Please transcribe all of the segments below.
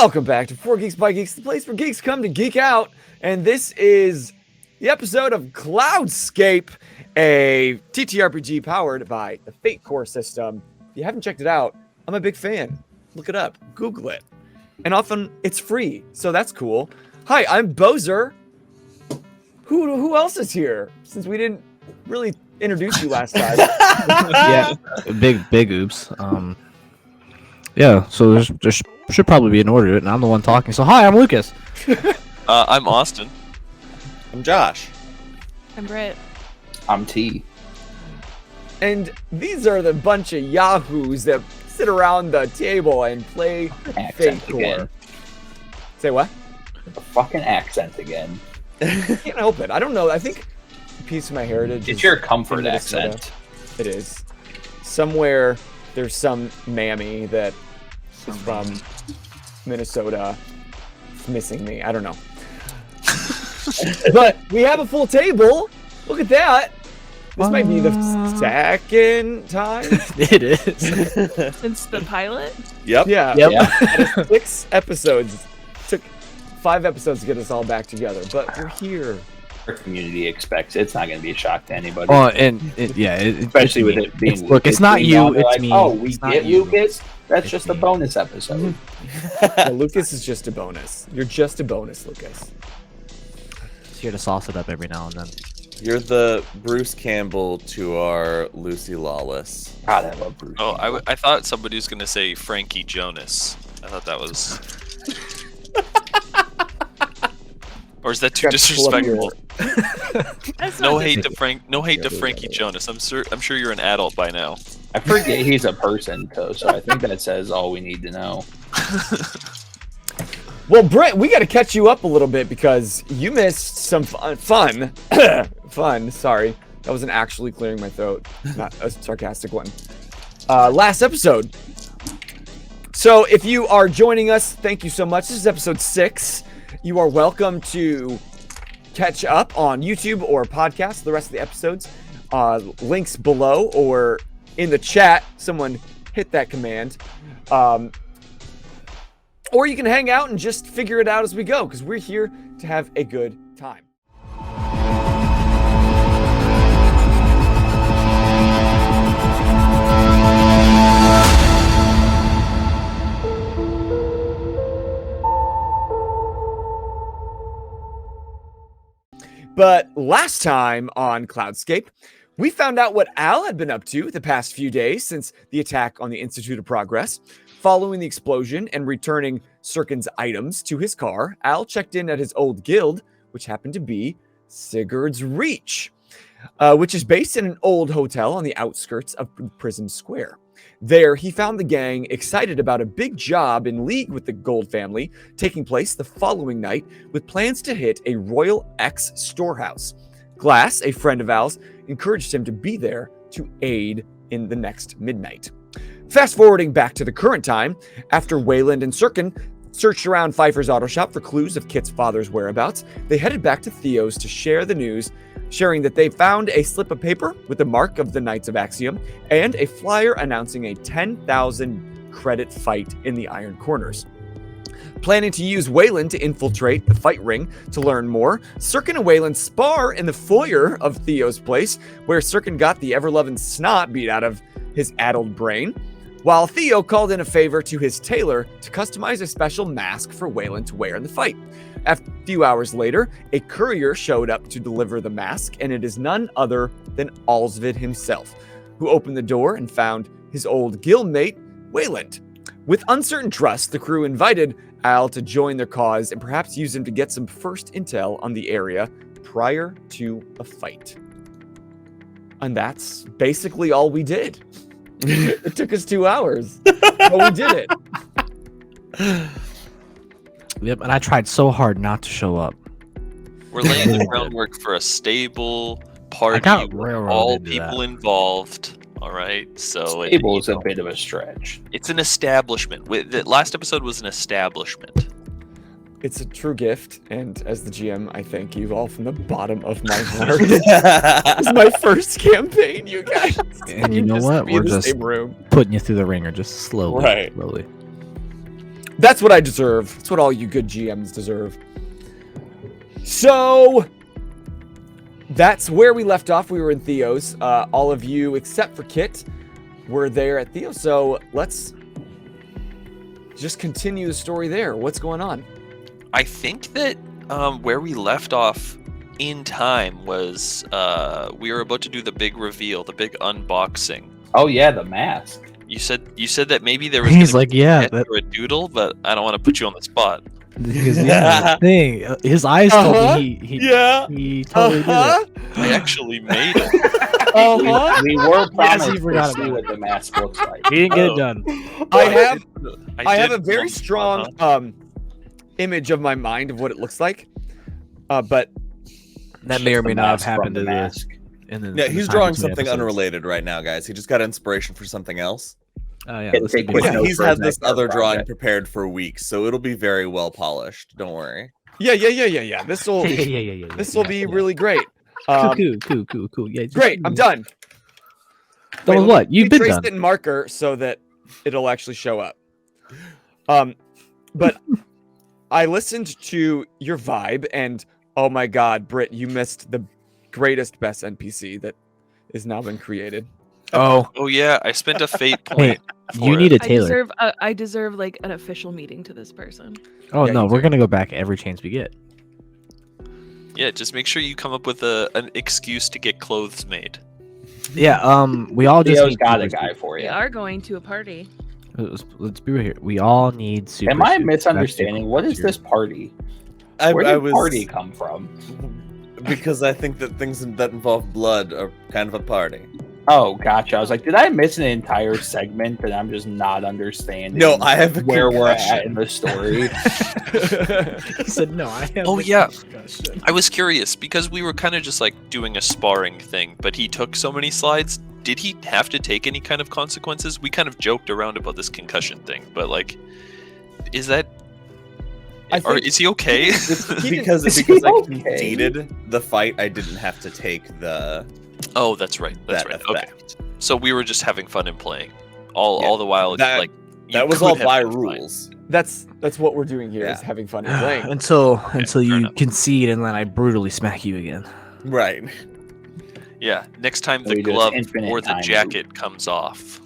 Welcome back to 4 Geeks by Geeks, the place where geeks come to geek out. And this is the episode of Cloudscape, a TTRPG powered by the Fate Core system. If you haven't checked it out, I'm a big fan. Look it up, Google it. And often it's free, so that's cool. Hi, I'm Bozer. Who else is here? Since we didn't really introduce you last time. Yeah, big oops. Yeah, so there should probably be an order to it, and I'm the one talking. So hi, I'm Lucas. I'm Austin. I'm Josh. I'm Britt. I'm T. And these are the bunch of yahoos that sit around the table and play Fate Core. Again. Say what? The fucking accent again. Can't help it. I don't know. I think a piece of my heritage It's is your comfort in Minnesota. accent. It is. Somewhere there's some mammy that is from Minnesota missing me. I don't know. But we have a full table. Look at that. This might be the second time. It is. Since the pilot? Yep. Yeah. Yep. Yeah. 6 episodes. Took 5 episodes to get us all back together, but we're here. Our community expects it's not going to be a shock to anybody. Oh, and Especially with it being look, it's not being you, on, they're it's like, me. Oh, we It's not get you. Lucas. That's It's just a me. bonus episode. Yeah, Lucas is just a bonus. You're just a bonus, Lucas. Just here to sauce it up every now and then. You're the Bruce Campbell to our Lucy Lawless. God, I love Bruce. Oh, I thought somebody was gonna say Frankie Jonas. I thought that was. Or is that too Gotta pull up disrespectful? That's No not hate to Frankie Yeah. Jonas. I'm sure you're an adult by now. I forget he's a person, though, so I think that says all we need to know. Well, Britt, we got to catch you up a little bit because you missed some fun. Sorry, that wasn't actually clearing my throat. Not a sarcastic one. Last episode. So if you are joining us, thank you so much. This is episode 6. You are welcome to catch up on YouTube or podcast. The rest of the episodes, links below or in the chat. Someone hit that command. Or you can hang out and just figure it out as we go, because we're here to have a good time. But last time on Cloudscape, we found out what Al had been up to the past few days since the attack on the Institute of Progress. Following the explosion and returning Sirkin's items to his car, Al checked in at his old guild, which happened to be Sigurd's Reach, which is based in an old hotel on the outskirts of Prism Square. There, he found the gang excited about a big job in league with the Gold family taking place the following night with plans to hit a Royal X storehouse. Glass, a friend of Al's, encouraged him to be there to aid in the next midnight. Fast forwarding back to the current time, after Wayland and Sirkin searched around Pfeiffer's auto shop for clues of Kit's father's whereabouts, they headed back to Theo's to share the news, sharing that they found a slip of paper with the mark of the Knights of Axiom and a flyer announcing a 10,000 credit fight in the Iron Corners. Planning to use Wayland to infiltrate the fight ring to learn more, Sirkin and Wayland spar in the foyer of Theo's place, where Sirkin got the ever-loving snot beat out of his addled brain, while Theo called in a favor to his tailor to customize a special mask for Wayland to wear in the fight. A few hours later, a courier showed up to deliver the mask, and it is none other than Alsvid himself, who opened the door and found his old guildmate, Wayland. With uncertain trust, the crew invited Al to join their cause and perhaps use him to get some first intel on the area prior to a fight. And that's basically all we did. It took us 2 hours, but we did it. Yep, and I tried so hard not to show up. We're laying the groundwork for a stable party got with railroaded all to people that. involved. All right, so Stable is a bit of a stretch. it's an establishment. The last episode was an establishment. It's a true gift, and as the GM, I thank you all from the bottom of my heart. That's This is my first campaign, you guys. And you know what? Be in We're the just same room. putting you through the ringer, just slowly. Right. Slowly. That's what I deserve. That's what all you good GMs deserve. So that's where we left off. We were in Theo's. All of you except for Kit were there at Theo. So let's just continue the story there. What's going on? I think that where we left off in time was we were about to do the big reveal, the big unboxing. Oh yeah, the mask. You said that maybe there was He's gonna like, be yeah, a head or a doodle, but I don't want to put you on the spot. because the thing, his eyes told me he totally did it. I actually made it. We were promised he forgot to see about what the mask looks like. He didn't get Oh. it done. I have a did very on the strong spot, huh? image of my mind of what it looks like. But That may or may The not have mask from happened the to mask. Yeah, he's drawing something unrelated right now, guys. He just got inspiration for something else. Oh yeah, Can this take could be quick fun. Yeah, notes he's for had his this next other drawing project. prepared for weeks, so it'll be very well polished. Don't worry. yeah. This will Yeah. this will be really great. Cool. Yeah, just- Great. I'm done. Done with let what? me You've been trace done. it in marker so that it'll actually show up. But I listened to your vibe, and oh my God, Britt, you missed the greatest, best NPC that has now been created. Oh, Oh yeah, I spent a fate point. you for need it. a Taylor. I deserve like an official meeting to this person. Oh Yeah, no, you we're do. gonna go back every chance we get. Yeah, just make sure you come up with an excuse to get clothes made. Yeah, we all just Theo's need got a super guy for We you. are going to a party. Let's be real here. We all need super. Am I suits. misunderstanding? That's What is super this party? I Where did was party come from? because I think that things that involve blood are kind of a party. Oh, gotcha. I was like, did I miss an entire segment that I'm just not understanding? No, I have a where we're at concussion. in the story. He said no. I have. Oh, a yeah. concussion." I was curious because we were kind of just like doing a sparring thing, but he took so many slides. Did he have to take any kind of consequences? We kind of joked around about this concussion thing, but like, is that? I Or think- is he okay? because Is he I okay? conceded the fight, I didn't have to take Oh, that's right. That's that right. Okay. effect. So we were just having fun and playing, Yeah, all the while. that- like you That was could all have by been fine. rules. That's what we're doing here is Yeah. having fun and playing. until fair you enough. concede and then I brutally smack you again. Right. Yeah. Next time So the we just glove infinite or the time jacket comes off.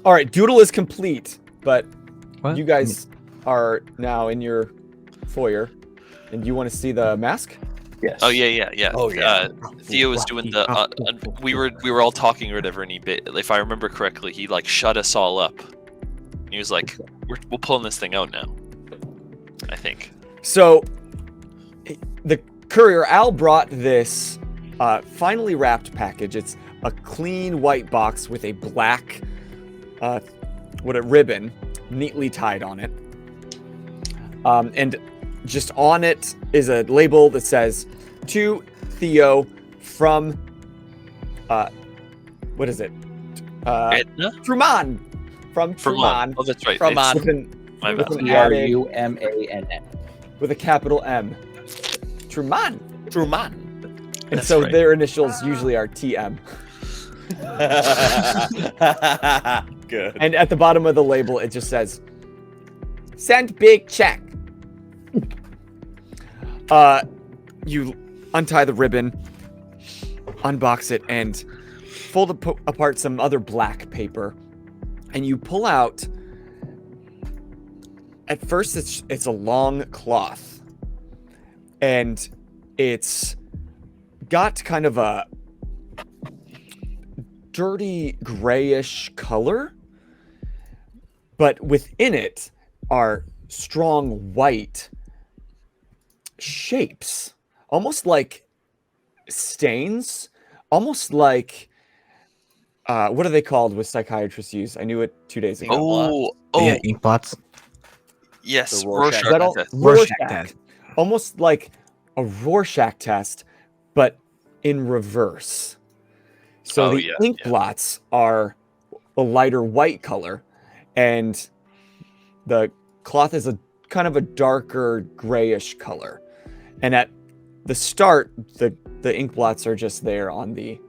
All right, Doodle is complete, but What? you guys are now in your foyer, and you want to see the mask? Yes. Oh yeah. Oh, yeah. Theo was doing the. We were all talking or whatever, and if I remember correctly, he like shut us all up. He was like, "We're pulling this thing out now." I think. So, the courier Al brought this finally wrapped package. It's a clean white box with a black, a ribbon neatly tied on it, and just on it is a label that says to Theo from what is it? Edna? Truman. From From Truman. Oh, that's right. From It's- With an, my with bad. an added, Trumann. with a capital M. Truman. Truman. And That's so right. their initials usually are TM. Good. And at the bottom of the label, it just says, "Send big check." You untie the ribbon, unbox it, and fold apart some other black paper, and you pull out. At first, it's a long cloth, and it's got kind of a dirty grayish color, but within it are strong white shapes, almost like stains, almost like what are they called with psychiatrists use? I knew it 2 days ago. Yeah, ink blots. Yes, The Rorschach Is that all? test. Rorschach Rorschach. test. Almost like a Rorschach test, but in reverse. So Oh, the yeah, ink yeah. blots are a lighter white color, and the cloth is a kind of a darker grayish color. And at the start, the ink blots are just there on the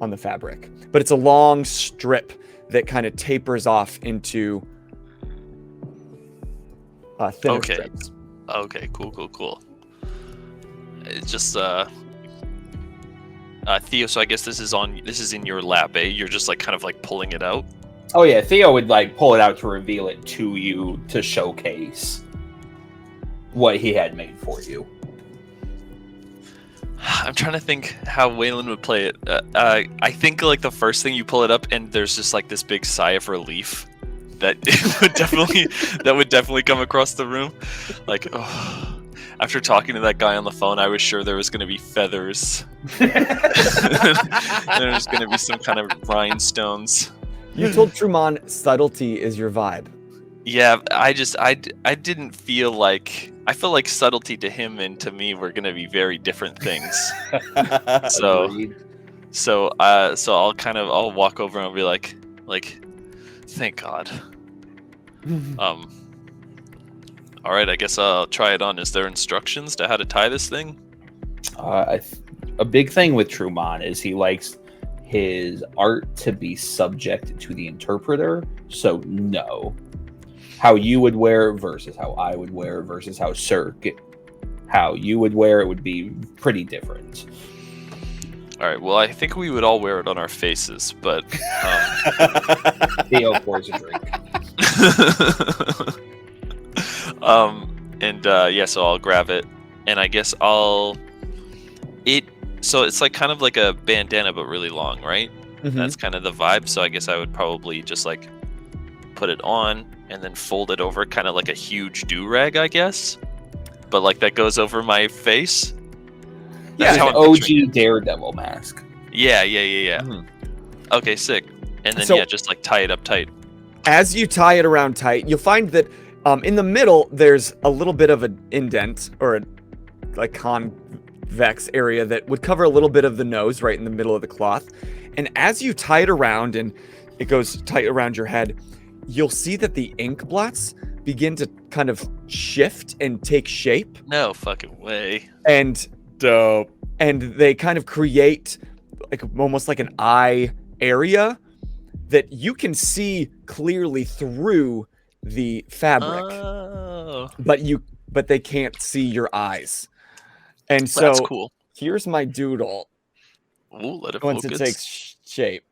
on the fabric, but it's a long strip that kind of tapers off into thinner Okay. strips. Okay, cool. It's just Theo, so I guess this is in your lap, eh? You're just like kind of like pulling it out. Oh yeah, Theo would like pull it out to reveal it to you to showcase what he had made for you. I'm trying to think how Waylon would play it. I think like the first thing you pull it up and there's just like this big sigh of relief that would definitely come across the room. Like, oh, after talking to that guy on the phone, I was sure there was going to be feathers. There's going to be some kind of rhinestones. You told Truman subtlety is your vibe. Yeah, I didn't feel like, I feel like subtlety to him and to me were gonna be very different things. Agreed. So I'll walk over and I'll be like, thank God. All right, I guess I'll try it on. Is there instructions to how to tie this thing? A big thing with Truman is he likes his art to be subject to the interpreter. So no. How you would wear it versus how I would wear it versus how how you would wear it would be pretty different. All right, well, I think we would all wear it on our faces, but Theo pours a drink. So I'll grab it, and I guess so it's like kind of like a bandana but really long, right? That's kind of the vibe. So I guess I would probably just like put it on and then fold it over, kind of like a huge do-rag, I guess, but like that goes over my face. Yeah, That's how an I'm picturing OG Daredevil mask. Yeah. Mhm. Okay, sick. And then So- just like tie it up tight. As you tie it around tight, you'll find that in the middle there's a little bit of an indent or a like convex area that would cover a little bit of the nose right in the middle of the cloth. And as you tie it around and it goes tight around your head, you'll see that the ink blots begin to kind of shift and take shape, No fucking way. and Dope. they kind of create like almost like an eye area that you can see clearly through the fabric, Oh, but they can't see your eyes. And so that's cool. here's my doodle Ooh, let it once focus. it takes shape.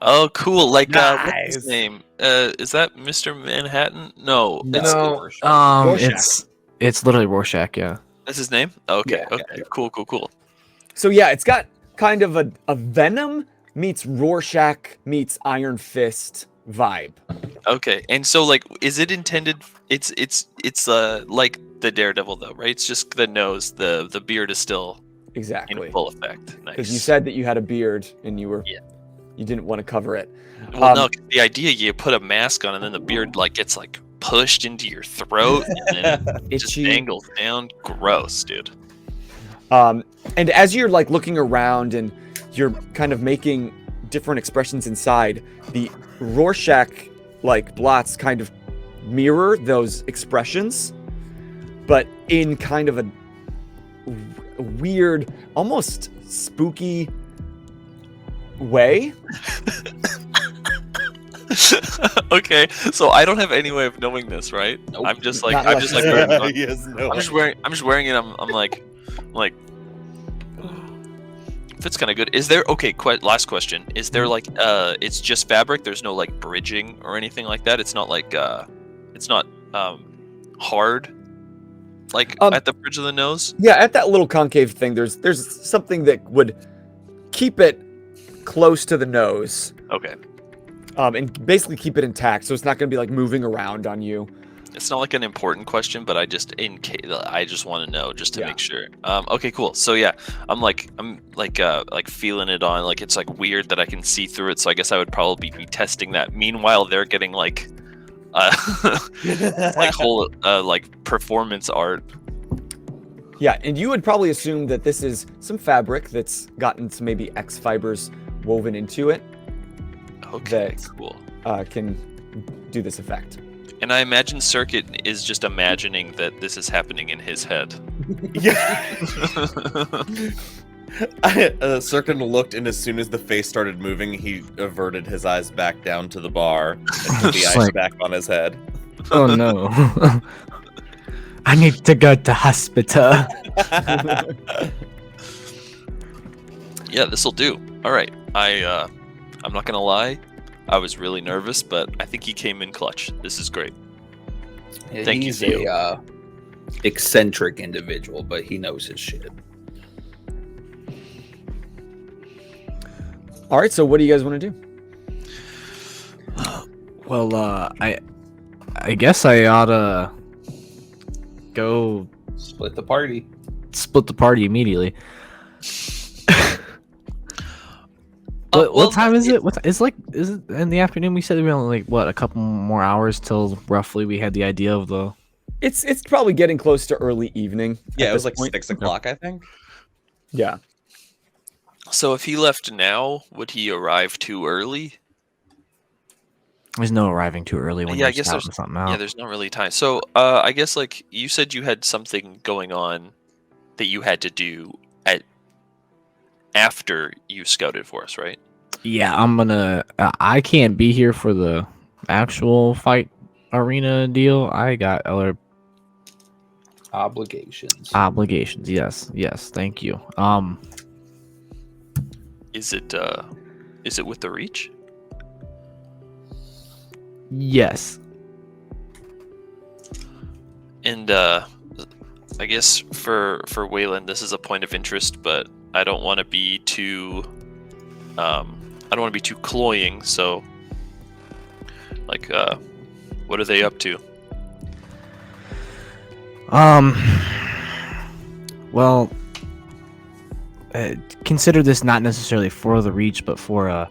Oh, cool. Like, what's Nice. his name? Is that Mr. Manhattan? No, No. it's Rorschach. It's literally Rorschach, yeah. that's his name. Okay, Yeah, okay, cool. So yeah, it's got kind of a Venom meets Rorschach meets Iron Fist vibe. Okay, and so like, is it intended? It's like the Daredevil though, right? It's just the nose. The beard is still Exactly. in full effect. Nice. Because you said that you had a beard and you didn't want to cover it. Well, no, 'cause the idea you put a mask on and then the beard like gets like pushed into your throat and then it just Itchy. dangles down. Gross, dude. And as you're like looking around and you're kind of making different expressions inside, the Rorschach like blots kind of mirror those expressions, but in kind of a weird, almost spooky way. Okay, so I don't have any way of knowing this, right? Nope. I'm just like Not wearing it on. He has no. I'm just wearing it. I'm like, fits kind of good. Is there last question? Is there like it's just fabric? There's no like bridging or anything like that. It's not like it's not hard, like at the bridge of the nose. Yeah, at that little concave thing, there's something that would keep it close to the nose, Okay, and basically keep it intact, so it's not going to be like moving around on you. it's not like an important question, but I just I just want to know just to Yeah. make sure. Okay, cool. So yeah, I'm like feeling it on. Like it's like weird that I can see through it. So I guess I would probably be testing that. Meanwhile, they're getting like like whole like performance art. Yeah, and you would probably assume that this is some fabric that's gotten some maybe X fibers woven into it Okay, That- cool. can do this effect. And I imagine Circuit is just imagining that this is happening in his head. Yeah. Cirkin looked, and as soon as the face started moving, he averted his eyes back down to the bar and put the Just ice like- back on his head. Oh no. I need to go to hospital. Yeah, this'll do. All right. I'm not gonna lie. I was really nervous, but I think he came in clutch. This is great. Thank you, He's Theo. a eccentric individual, but he knows his shit. All right, so what do you guys want to do? Well, I guess I oughta go Split the party. split the party immediately. Well, What time is it? Is it in the afternoon? We said we only a couple more hours till roughly we had the idea of the. It's probably getting close to early evening. Yeah, at it was this like point. 6 o'clock, I think. Yeah. So if he left now, would he arrive too early? There's no arriving too early when Yeah, I you're guess scouting something out. Yeah, there's not really time. So I guess like you said, you had something going on that you had to do after you scouted for us, right? Yeah, I'm gonna. I can't be here for the actual fight arena deal. I got other Obligations. obligations. Yes. Thank you. Is it with the reach? Yes. And I guess for Wayland, this is a point of interest, but I don't want to be too cloying. So, like, what are they up to? Well, consider this not necessarily for the reach, but for a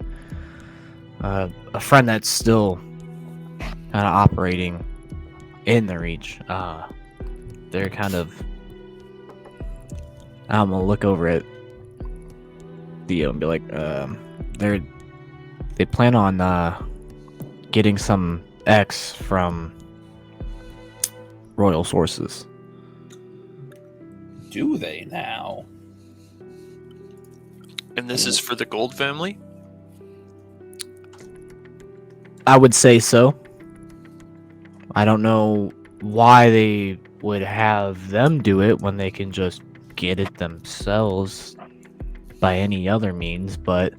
friend that's still kind of operating in the reach. They're kind of. I'm gonna look over at Theo and be like, they plan on getting some X from royal sources. Do they now? And this is for the Gold family? I would say so. I don't know why they would have them do it when they can just get it themselves by any other means, but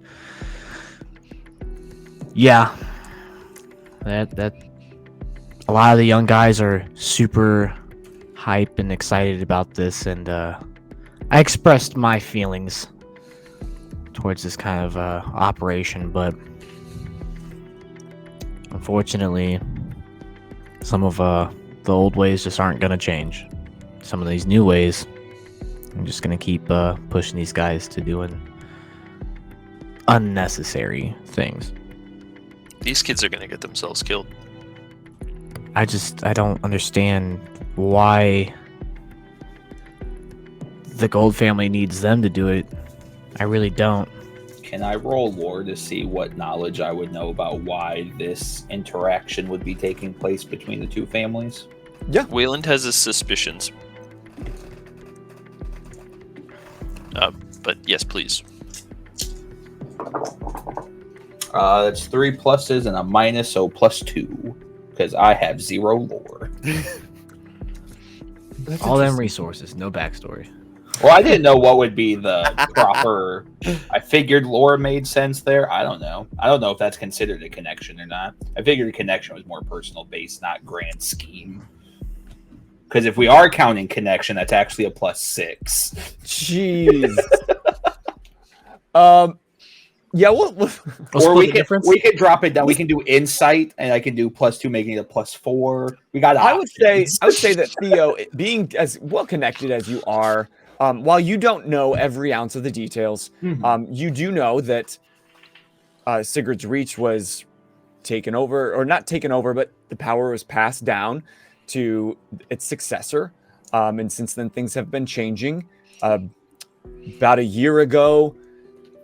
yeah, that a lot of the young guys are super hype and excited about this, and I expressed my feelings towards this kind of operation, but unfortunately some of the old ways just aren't going to change. Some of these new ways, I'm just going to keep pushing these guys to doing unnecessary things. These kids are gonna get themselves killed. I don't understand why the Gold family needs them to do it. I really don't. Can I roll lore to see what knowledge I would know about why this interaction would be taking place between the two families? Wayland has his suspicions. But yes, please. That's 3 pluses and a minus, so +2. Because I have 0 lore. All them resources, no backstory. Well, I didn't know what would be the proper. I figured lore made sense there. I don't know. I don't know if that's considered a connection or not. I figured a connection was more personal based, not grand scheme. Because if we are counting connection, that's actually a +6. Jeez. Yeah, we'll Or we could drop it down. We can do insight, and I can do +2, making it a +4. We got. I would say options. that Theo, being as well connected as you are, while you don't know every ounce of the details, you do know that Sigurd's reach was taken over, or not taken over, but the power was passed down to its successor. And since then, things have been changing. About a year ago,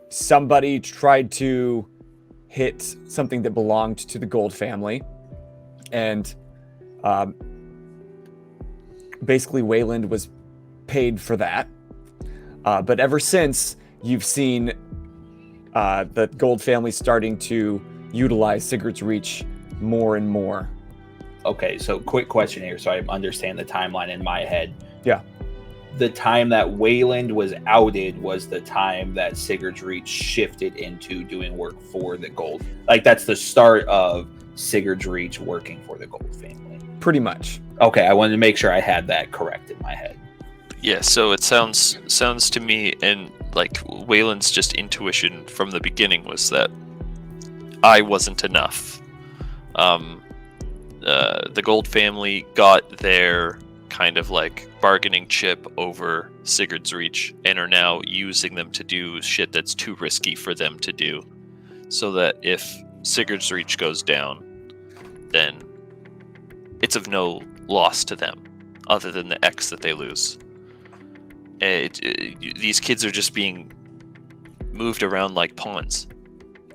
somebody tried to hit something that belonged to the Gold family, and basically Wayland was paid for that. But ever since, you've seen the Gold family starting to utilize Sigurd's Reach more and more. Okay, so quick question here, so I understand the timeline in my head. Yeah. The time that Wayland was outed was the time that Sigurd's Reach shifted into doing work for the Gold. Like, that's the start of Sigurd's Reach working for the Gold family. Pretty much. Okay, I wanted to make sure I had that correct in my head. Yeah, so it sounds to me, and like Wayland's just intuition from the beginning was that I wasn't enough. The Gold family got their kind of like bargaining chip over Sigurd's Reach and are now using them to do shit that's too risky for them to do, so that if Sigurd's Reach goes down, then it's of no loss to them other than the X that they lose. These kids are just being moved around like pawns,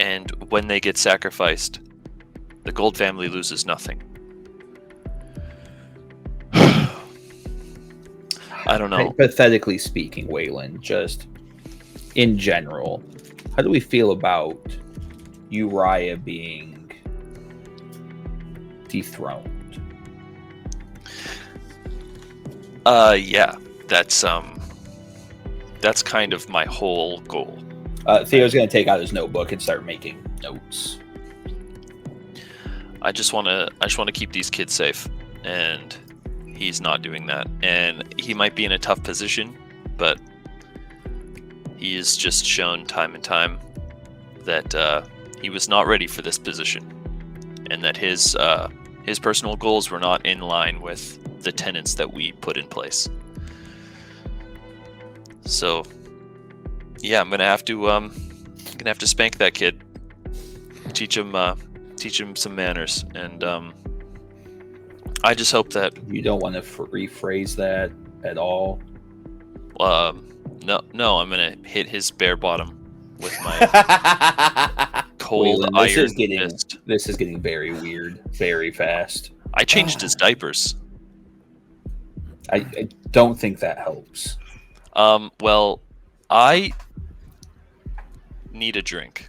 and when they get sacrificed, the Gold family loses nothing. I don't know. Hypothetically speaking, Wayland, just in general, how do we feel about Uriah being dethroned? Yeah, that's kind of my whole goal. Theo's going to take out his notebook and start making notes. I just want to keep these kids safe, and he's not doing that. And he might be in a tough position, but he has just shown time and time that he was not ready for this position, and that his personal goals were not in line with the tenets that we put in place. So, yeah, I'm gonna have to spank that kid, teach him some manners, and I just hope that You don't want to rephrase that at all. no, I'm gonna hit his bare bottom with my cold Wayland, iron fist. this is getting very weird, very fast. I changed his diapers. I don't think that helps. Well, I need a drink.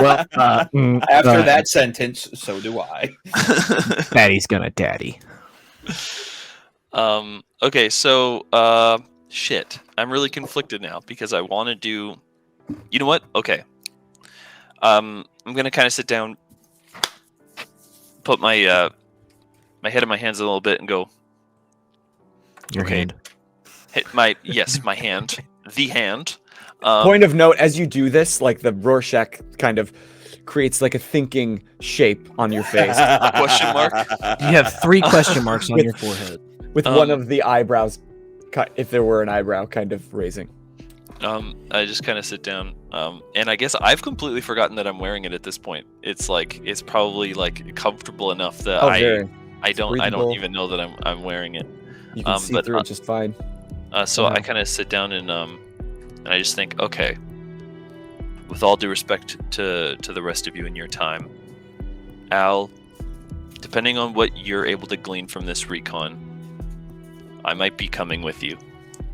Well, After that sentence, so do I. Daddy's gonna daddy. Okay, so shit. I'm really conflicted now because I want to do. You know what? Okay. I'm gonna kind of sit down, put my my head in my hands a little bit, and go. Your Okay. hand. Hit my my hand, the hand. Point of note, as you do this, like the Rorschach kind of creates like a thinking shape on your face Question mark? You have 3 question marks on your forehead. with one of the eyebrows, if there were an eyebrow, kind of raising. I just kind of sit down, and I guess I've completely forgotten that I'm wearing it at this point. It's like it's probably like comfortable enough that I don't breathable. even know that I'm wearing it. You can see but, through it just fine. So I kind of sit down and I just think, okay, with all due respect to the rest of you and your time, Al, depending on what you're able to glean from this recon, I might be coming with you.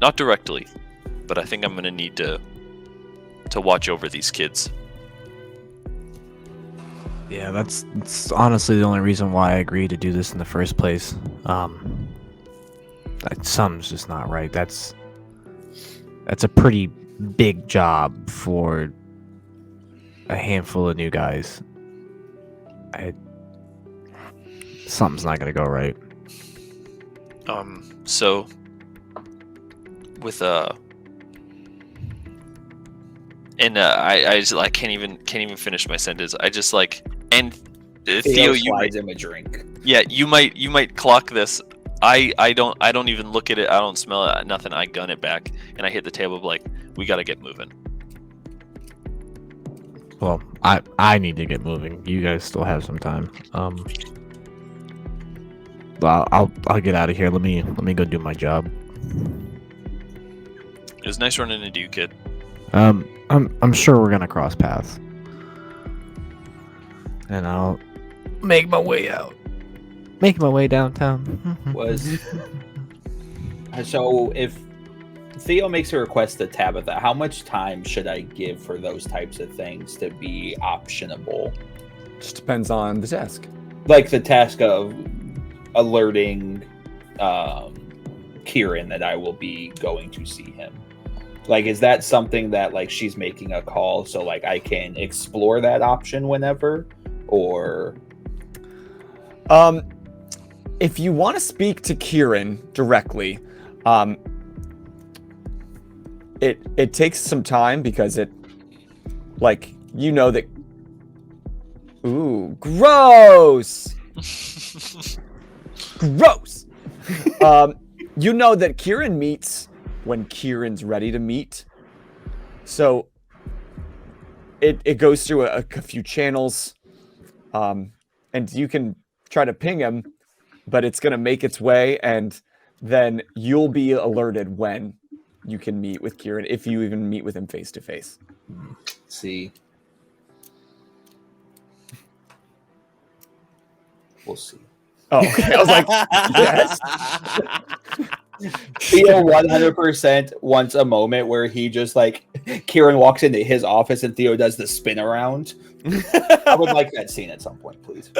Not directly, but I think I'm going to need to watch over these kids. Yeah, that's honestly the only reason why I agreed to do this in the first place. Something's just not right. That's a pretty big job for a handful of new guys. Something's not gonna go right. So with and I just like can't even finish my sentence. I just like and Theo, you might, slides him a drink. yeah, you might clock this. I don't even look at it. I don't smell it. Nothing. I gun it back and I hit the table like we gotta get moving. Well, I need to get moving. You guys still have some time. But I'll get out of here. Let me go do my job. It was nice running into you, kid. I'm sure we're gonna cross paths, and I'll make my way out. Make my way downtown. Was so if Theo makes a request to Tabitha. How much time should I give for those types of things to be optionable? Just depends on the task. Like the task of alerting Kieran that I will be going to see him. Like, is that something that like she's making a call so like I can explore that option whenever? Or if you want to speak to Kieran directly, it takes some time because it, like, you know that. Ooh, gross! Gross! You know that Kieran meets when Kieran's ready to meet. So it goes through a few channels, and you can try to ping him, but it's going to make its way, and then you'll be alerted when you can meet with Kieran, if you even meet with him face to face. see. We'll see. Oh, okay. I was like, yes. Theo 100% wants a moment where he just like Kieran walks into his office and Theo does the spin around. I would like that scene at some point, please.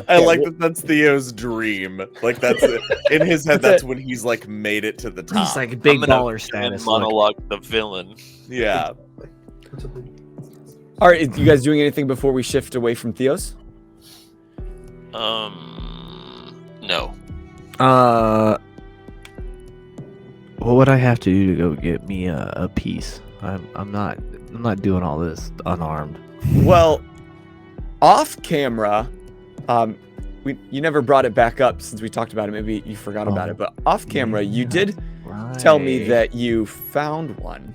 I like that. That's Theo's dream. Like that's in his head. That's when he's like made it to the top. He's like big I'm gonna baller status. monologue the villain. Yeah. All right, you guys doing anything before we shift away from Theo's? No. What would I have to do to go get me a piece? I'm not doing all this unarmed. Well, off camera, you never brought it back up since we talked about it. Maybe you forgot about it, but off camera, you did tell me Right. that you found one.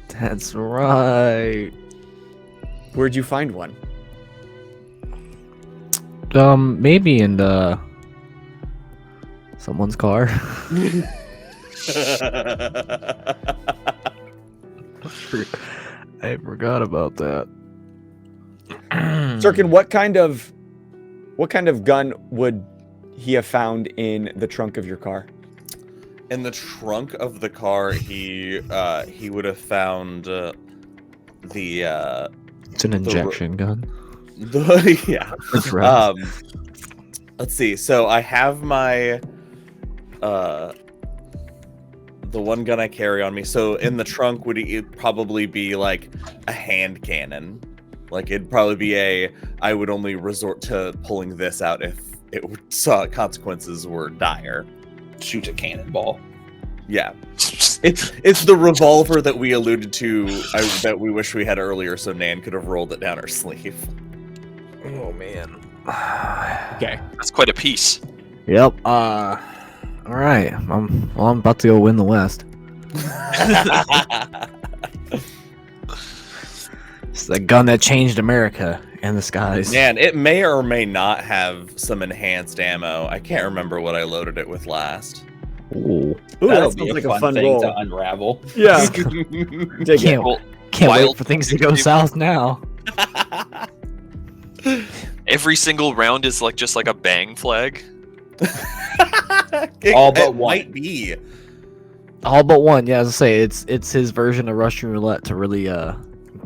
That's right. Where'd you find one? Maybe in someone's car. I forgot about that. Sirkin, what kind of gun would he have found in the trunk of your car? In the trunk of the car, he would have found the It's an injection gun. yeah. That's right. Let's see. So I have my the one gun I carry on me. So in the trunk it'd probably be like a hand cannon. Like it'd probably be I would only resort to pulling this out if it saw consequences were dire. Shoots a cannonball. Yeah. It's the revolver that we alluded to that we wish we had earlier so Nan could have rolled it down her sleeve. Oh man. Okay. That's quite a piece. Yep. All right. I'm about to go win the West. It's the gun that changed America and the skies. Man, it may or may not have some enhanced ammo. I can't remember what I loaded it with last. Ooh. Ooh, That'll that be sounds a like a fun fun thing roll. to unravel. Yeah. Dig it. Can't Well, wait wild- for things to go south now. Every single round is like just like a bang flag. All but it one. might be. All but one. Yeah, as I say, it's his version of Russian roulette to really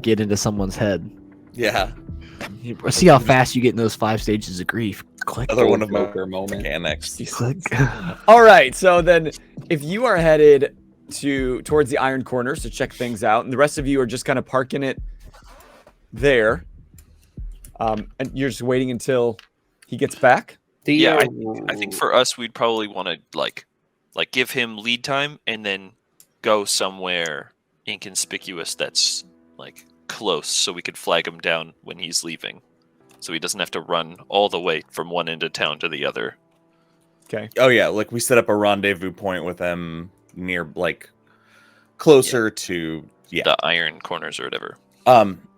get into someone's head. Yeah. See how fast you get in those 5 stages of grief. Click. Another one of my Joker moment. mechanics. Click. All right, so then if you are headed towards the Iron Corners to check things out, and the rest of you are just kind of parking it there, and you're just waiting until he gets back. Yeah, I think for us, we'd probably want to like give him lead time and then go somewhere inconspicuous that's like close, so we could flag him down when he's leaving, so he doesn't have to run all the way from one end of town to the other. Okay. Oh yeah, like we set up a rendezvous point with them near, like, closer to The Iron Corners or whatever.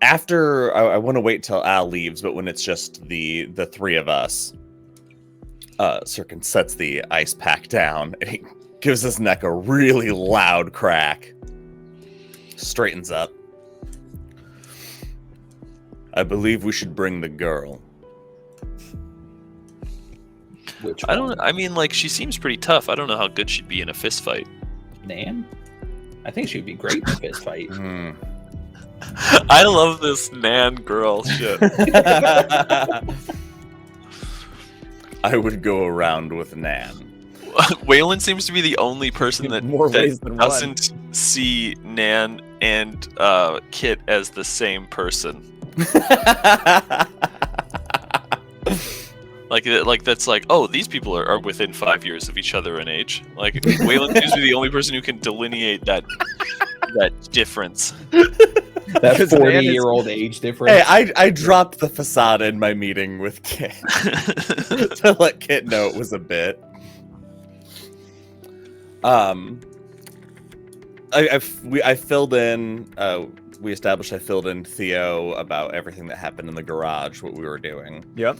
After I want to wait till Al leaves, but when it's just the three of us, Sirkin sets the ice pack down and he gives his neck a really loud crack. Straightens up. I believe we should bring the girl. Which I one? don't. I mean, like she seems pretty tough. I don't know how good she'd be in a fist fight. Nan? I think she'd be great in a fist fight. Hmm. I love this Nan girl shit. I would go around with Nan. Waylon seems to be the only person that, More that ways than one. doesn't see Nan and Kit as the same person. Like that's like, oh, these people are within 5 years of each other in age. Like Waylon seems to be the only person who can delineate that difference. That Because Nan is- 40-year-old age difference. Hey, I dropped the facade in my meeting with Kit to let Kit know it was a bit. I filled in. We established I filled in Theo about everything that happened in the garage, what we were doing. Yep.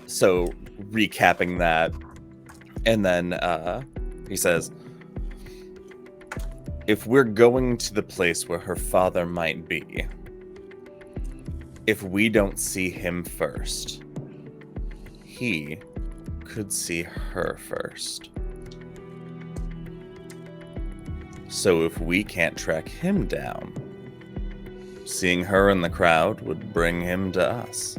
So recapping that, and then he says, if we're going to the place where her father might be, if we don't see him first, he could see her first. So if we can't track him down, seeing her in the crowd would bring him to us.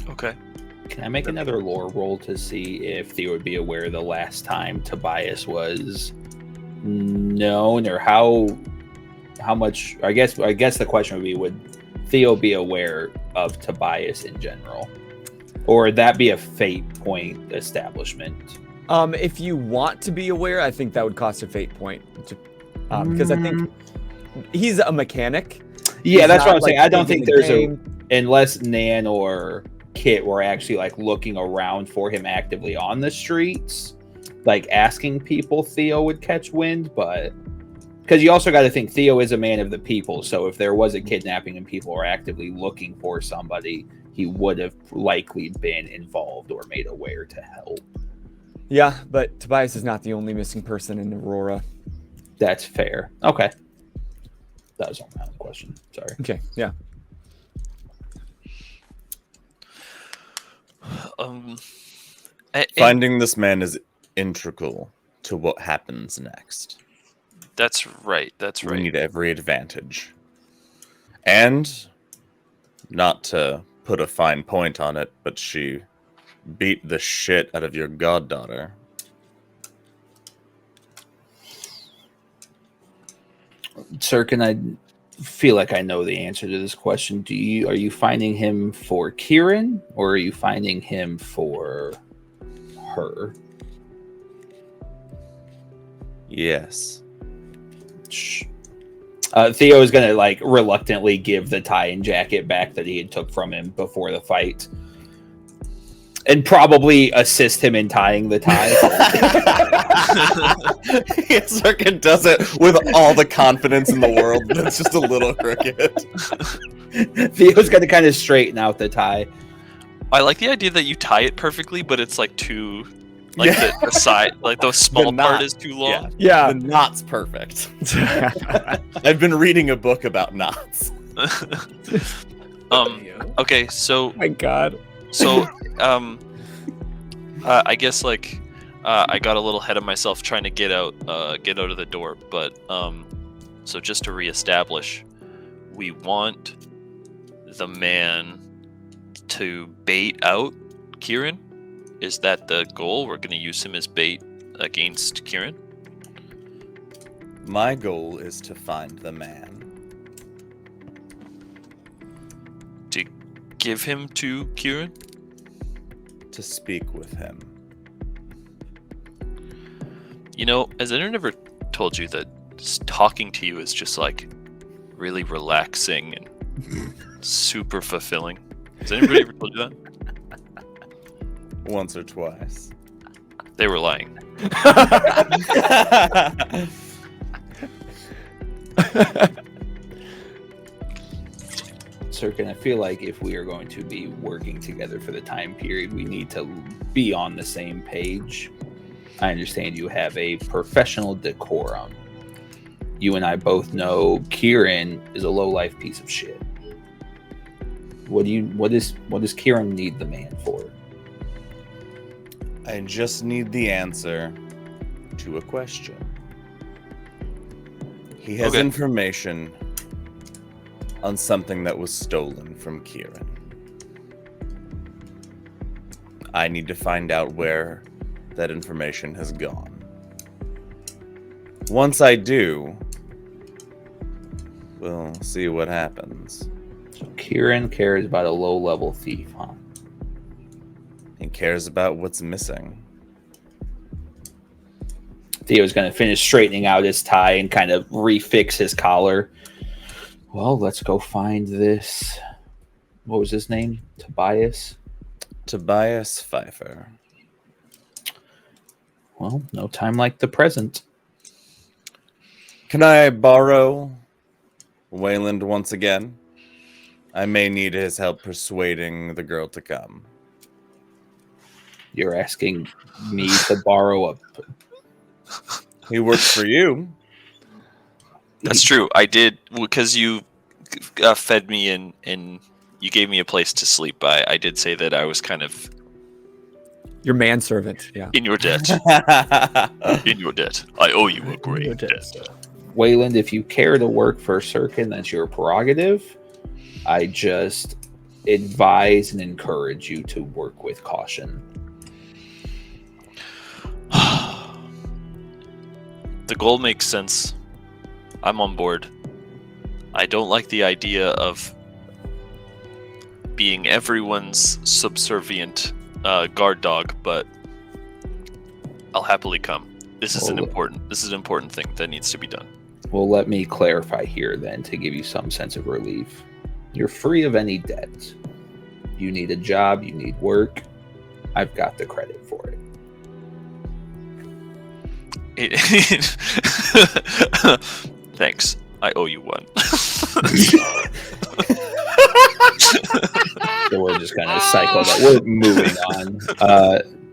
Okay. Can I make another lore roll to see if Theo would be aware the last time Tobias was known, or how much? I guess the question would be, would Theo be aware of Tobias in general, or would that be a fate point establishment? If you want to be aware, I think that would cost a fate point. Because I think he's a mechanic. Yeah, He's that's what not, I'm saying. like, I don't think playing the there's game. unless Nan or Kit were actually like looking around for him actively on the streets, like asking people, Theo would catch wind. But because you also got to think Theo is a man of the people, so if there was a kidnapping and people were actively looking for somebody, he would have likely been involved or made aware to help. Yeah, but Tobias is not the only missing person in Aurora. That's fair. Okay, that was my only question. Sorry. Okay, yeah. Finding this man is integral to what happens next. That's right. That's We right. need every advantage. And, not to put a fine point on it, but she beat the shit out of your goddaughter. Sirkin, I feel like I know the answer to this question. Are you finding him for Kieran, or are you finding him for her? Yes. Theo is gonna like reluctantly give the tie and jacket back that he had took from him before the fight, and probably assist him in tying the tie. Sirkin does it with all the confidence in the world, but it's just a little crooked. Theo's gonna kind of straighten out the tie. I like the idea that you tie it perfectly, but it's like too, like Yeah. the side, like the small knot. part is too long. Yeah. The knot's perfect. I've been reading a book about knots. Okay, so My God. I guess like I got a little ahead of myself trying to get out of the door, but so just to reestablish, we want the man to bait out Kieran. Is that the goal? We're going to use him as bait against Kieran. My goal is to find the man. To give him to Kieran? To speak with him. You know, has anyone ever told you that just talking to you is just like really relaxing and super fulfilling? Has anybody ever told you that? Once or twice. They were lying. Sirkin, I feel like if we are going to be working together for the time period, we need to be on the same page. I understand you have a professional decorum. You and I both know Kieran is a low-life piece of shit. What does Kieran need the man for? I just need the answer to a question. He has Okay. information on something that was stolen from Kieran. I need to find out where that information has gone. Once I do, we'll see what happens. So Kieran cares about a low-level thief, huh? He cares about what's missing. Theo's going to finish straightening out his tie and kind of refix his collar. Well, let's go find this. What was his name? Tobias? Tobias Pfeiffer. Well, no time like the present. Can I borrow Wayland once again? I may need his help persuading the girl to come. You're asking me to borrow a... He works for you. That's true. I did, because you fed me and you gave me a place to sleep. I did say that I was kind of Your manservant. Yeah. in your debt. In your debt. I owe you a great debt. Wayland, if you care to work for Sirkin, that's your prerogative. I just advise and encourage you to work with caution. The goal makes sense. I'm on board. I don't like the idea of being everyone's subservient guard dog, but I'll happily come. This is an important thing that needs to be done. Well, let me clarify here then to give you some sense of relief. You're free of any debt. You need a job, you need work. I've got the credit for it. Thanks. I owe you one. So we're just kind of cycle that. We're moving on.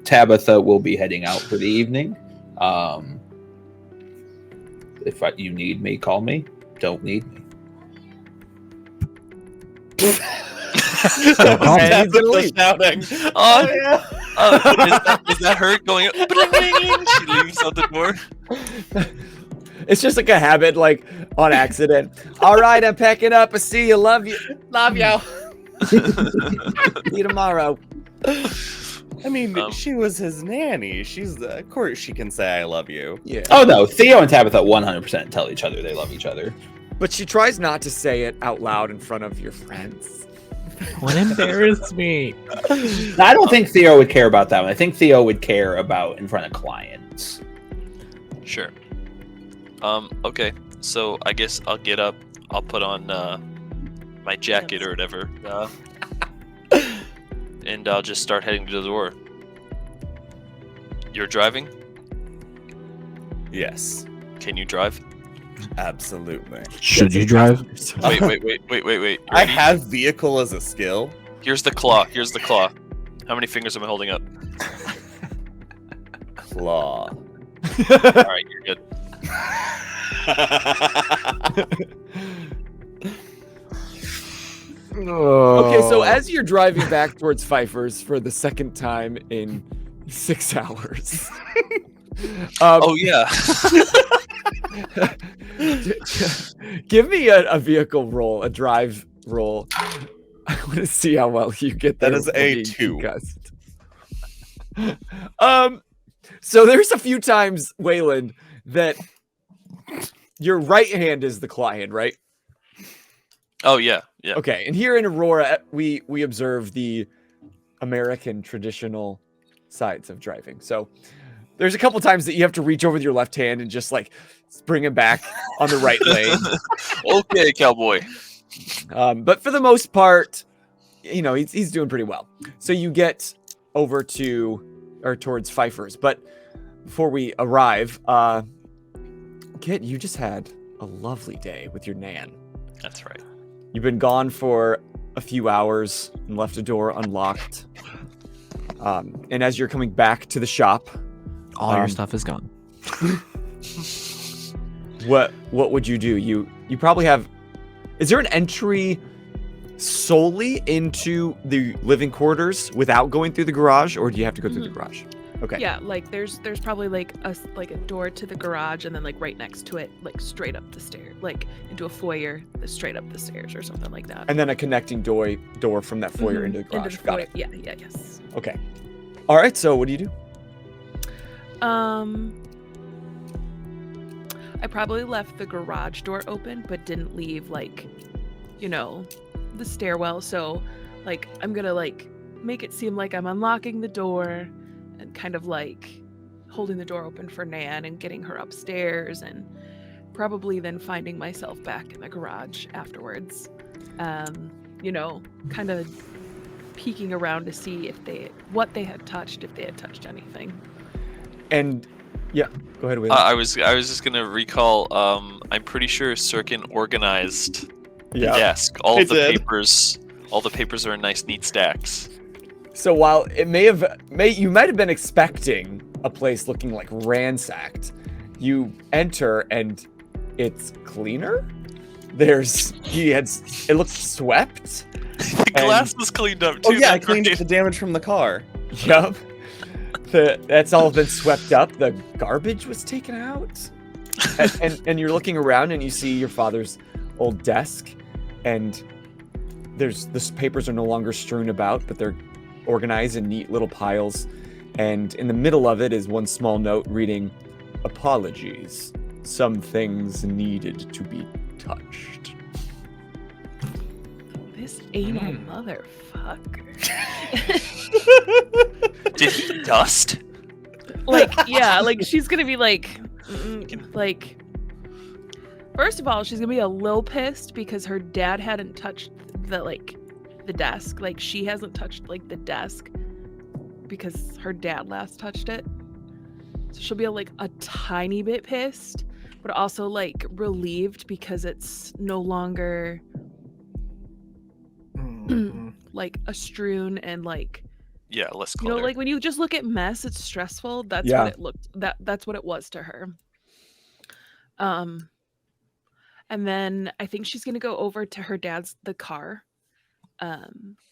Tabitha will be heading out for the evening. If you need me, call me. Don't need me. And he's gonna leave. Shouting. Oh, yeah. Is that her going? She leaves out the door. It's just like a habit, like on accident. All right, I'm packing up. I see you. Love you. Love you. See you tomorrow. I mean, she was his nanny. Of course she can say I love you. Yeah. Oh no, Theo and Tabitha 100% tell each other they love each other. But she tries not to say it out loud in front of your friends. Don't embarrass me. Now, I don't think Theo would care about that one. I think Theo would care about in front of clients. Sure. Okay. So I guess I'll get up. I'll put on my jacket or whatever. And I'll just start heading to the door. You're driving? Yes, Can you drive? absolutely. Should you drive? Wait. You I ready? have vehicle as a skill. Here's the claw. How many fingers am I holding up? Claw. All right, you're good. Okay, so as you're driving back towards Pfeiffer's for the second time in 6 hours. Oh yeah. Give me a vehicle roll, a drive roll. I want to see how well you get That there is a without being 2. concussed. So there's a few times, Wayland, that your right hand is the claw hand, right? Oh yeah. Okay, and here in Aurora, we observe the American traditional sides of driving. So there's a couple times that you have to reach over with your left hand and just like bring it back on the right lane. Okay, cowboy. But for the most part, you know, he's doing pretty well. So you get over towards Pfeiffer's. But before we arrive, Kit, you just had a lovely day with your nan. That's right. You've been gone for a few hours and left a door unlocked. And as you're coming back to the shop, All your stuff is gone. what would you do? You probably have. Is there an entry solely into the living quarters without going through the garage, or do you have to go through the garage? Okay. Yeah, like there's probably like a door to the garage, and then like right next to it, like straight up the stairs, like into a foyer, straight up the stairs or something like that. And then a connecting door from that foyer into the garage. Into the Got foyer. it. Yeah, yes. Okay. All right. So what do you do? I probably left the garage door open, but didn't leave like, the stairwell. So, like, I'm gonna like make it seem like I'm unlocking the door, and kind of like holding the door open for Nan and getting her upstairs, and probably then finding myself back in the garage afterwards. Kind of peeking around to see what they had touched, if they had touched anything. And yeah, go ahead, Wayland. I was just gonna recall. I'm pretty sure Sirkin organized the desk. All of the papers. All the papers are in nice, neat stacks. So while it you might have been expecting a place looking like ransacked, you enter and it's cleaner. It looks swept. The glass was cleaned up too. Oh yeah, I that's cleaned right. up the damage from the car. Yup. That's all been swept up. The garbage was taken out. And you're looking around and you see your father's old desk, and the papers are no longer strewn about, but they're organized in neat little piles. And in the middle of it is one small note reading, "Apologies. Some things needed to be touched." This anal motherfucker. Did he dust? Like, yeah, like she's gonna be like, first of all, she's gonna be a little pissed because her dad hadn't touched the desk. Like, she hasn't touched like the desk because her dad last touched it. So she'll be like a tiny bit pissed, but also like relieved because it's no longer like a strewn and like, Yeah, less clutter. like when you just look at mess, it's stressful. That's Yeah. what it looked. That's what it was to her. And then I think she's gonna go over to her the car,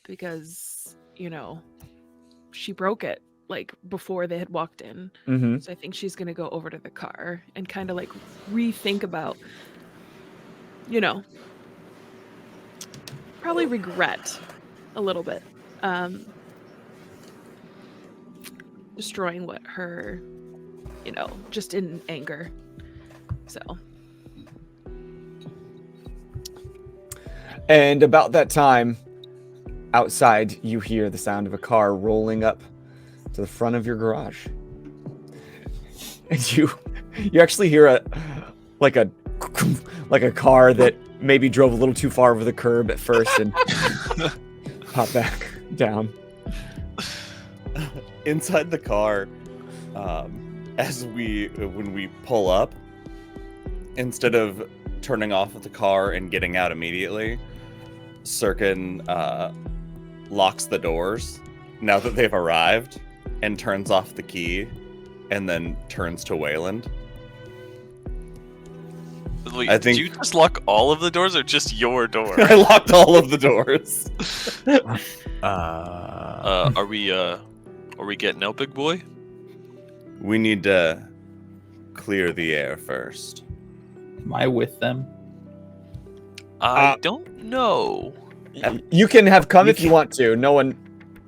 because she broke it like before they had walked in. Mm-hmm. So I think she's gonna go over to the car and kind of like rethink about, probably regret a little bit. Destroying what her, just in anger. So. And about that time, outside, you hear the sound of a car rolling up to the front of your garage. And you actually hear a car that maybe drove a little too far over the curb at first and pop back down. Inside the car, when we pull up, instead of turning off the car and getting out immediately, Sirkin locks the doors now that they've arrived and turns off the key and then turns to Wayland. Wait, I did think- you just lock all of the doors or just your door? I locked all of the doors. Are we getting out, big boy? We need to clear the air first. Am I with them? I don't know. You can have come if you want to. No one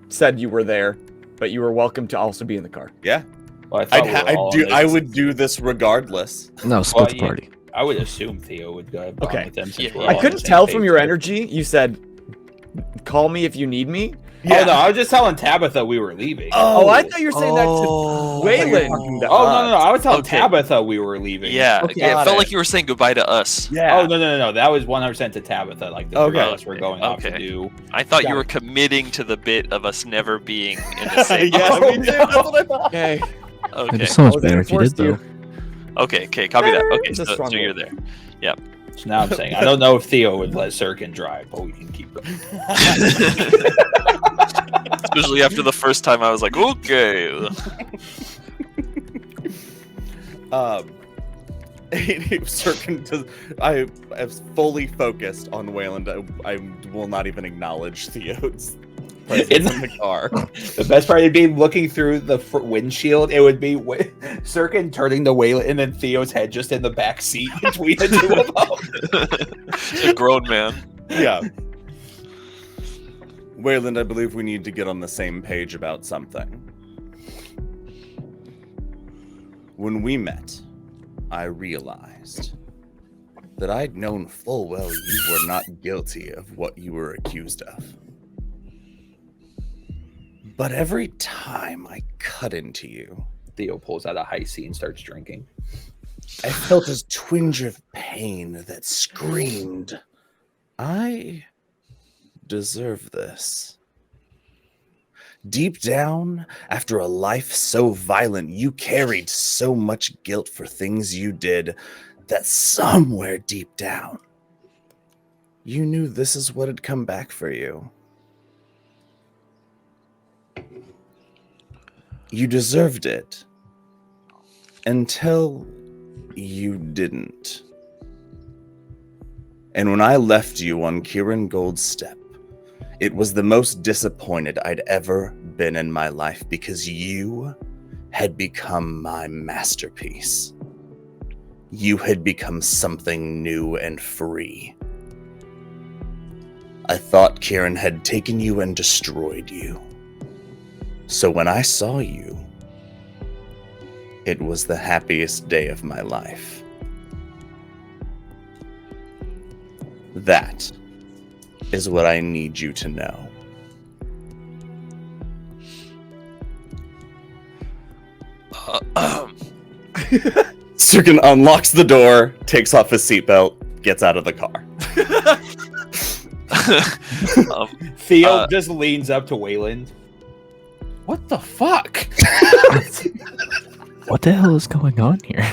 said you were there, but you were welcome to also be in the car. Yeah, Well, I thought I would do this regardless. No, split the yeah. party. I would assume Theo would go have gone Okay. with them. Since Yeah, we're yeah. all I on couldn't the same tell from page your here. energy. You said, "Call me if you need me." Oh no, I was just telling Tabitha we were leaving. Oh, I thought you were saying that to Oh. Wayland. no, I was telling Okay. Tabitha we were leaving. Yeah, Okay. it Got felt it. like you were saying goodbye to us. Yeah. Oh no, that was 100% to Tabitha. Like the three Okay. of us were going off to Okay. do. I thought Got you were it. committing to the bit of us never being in the same. Yeah, Oh, me too. That's what I thought. Okay. Okay. It's so much was better if you did, enforced you. though. Okay, copy that. Okay, It's a so strong you're word. there. So now I'm saying I don't know if Theo would let Sirkin drive, but we can keep going. Especially after the first time, I was like, okay. I am fully focused on Wayland. I will not even acknowledge Theo's presence In in the car. The best part would be looking through the windshield. It would be Sirkin turning to Waylon, and then Theo's head just in the back seat between the two of them. A grown man. Yeah. Wayland, I believe we need to get on the same page about something. When we met, I realized that I'd known full well you were not guilty of what you were accused of. But every time I cut into you, Theo pulls out a high C and starts drinking. I felt a twinge of pain that screamed, I deserve this. Deep down, after a life so violent, you carried so much guilt for things you did that somewhere deep down, you knew this is what had come back for you. You deserved it until you didn't. And when I left you on Kieran Gold's step, it was the most disappointed I'd ever been in my life because you had become my masterpiece. You had become something new and free. I thought Kieran had taken you and destroyed you. So when I saw you, it was the happiest day of my life. That is what I need you to know. Sirkin unlocks the door, takes off his seatbelt, gets out of the car. Theo just leans up to Wayland. What the fuck? What the hell is going on here?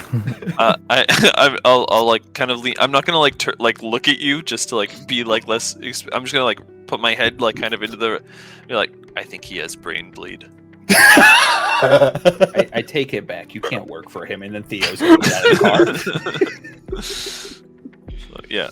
I'll like kind of lean. I'm not gonna like look at you just to like be like less. I'm just gonna like put my head like kind of into the. Be like, I think he has brain bleed. I take it back. You can't work for him. And then Theo's gonna get out of the car. So, yeah.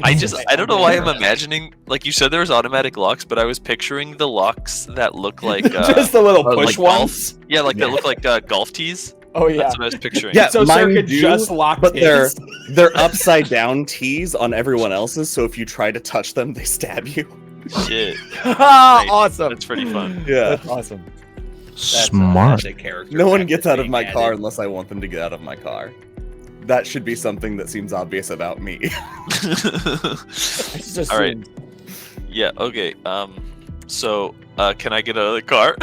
I don't know why I'm imagining, like you said there was automatic locks, but I was picturing the locks that look like just the little push like ones. golf, yeah, like that look like golf tees. Oh yeah. That's what I was picturing. Yeah, So mine Sirkin do, just locked but his. they're upside down T's on everyone else's, so if you try to touch them, they stab you. Shit. Awesome. That's pretty fun. Yeah. That's awesome. Smart. No one gets out of my car unless I want them to get out of my car. That should be something that seems obvious about me. All right. Yeah. Okay. So, can I get out of the car?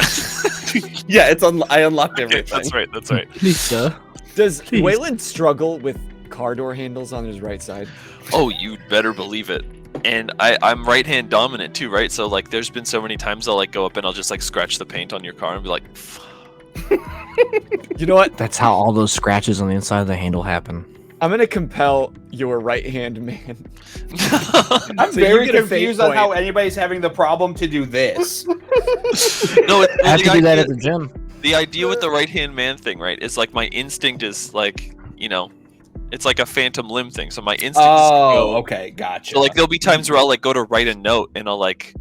Yeah, it's I unlocked Okay, everything. that's right. That's right. Lisa. Does Please. Wayland struggle with car door handles on his right side? Oh, you better believe it. And I'm right hand dominant too, right? So like, there's been so many times I'll like go up and I'll just like scratch the paint on your car and be like, You know what? That's how all those scratches on the inside of the handle happen. I'm gonna compel your right hand man. I'm So you very get a fate confused on how point. anybody's having the problem to do this. no, I have to do that at the gym. the idea with the right hand man thing, right, is like my instinct is like, you know, it's like a phantom limb thing. So my instinct is to go. Okay, gotcha. So like there'll be times where I'll like go to write a note and I'll like,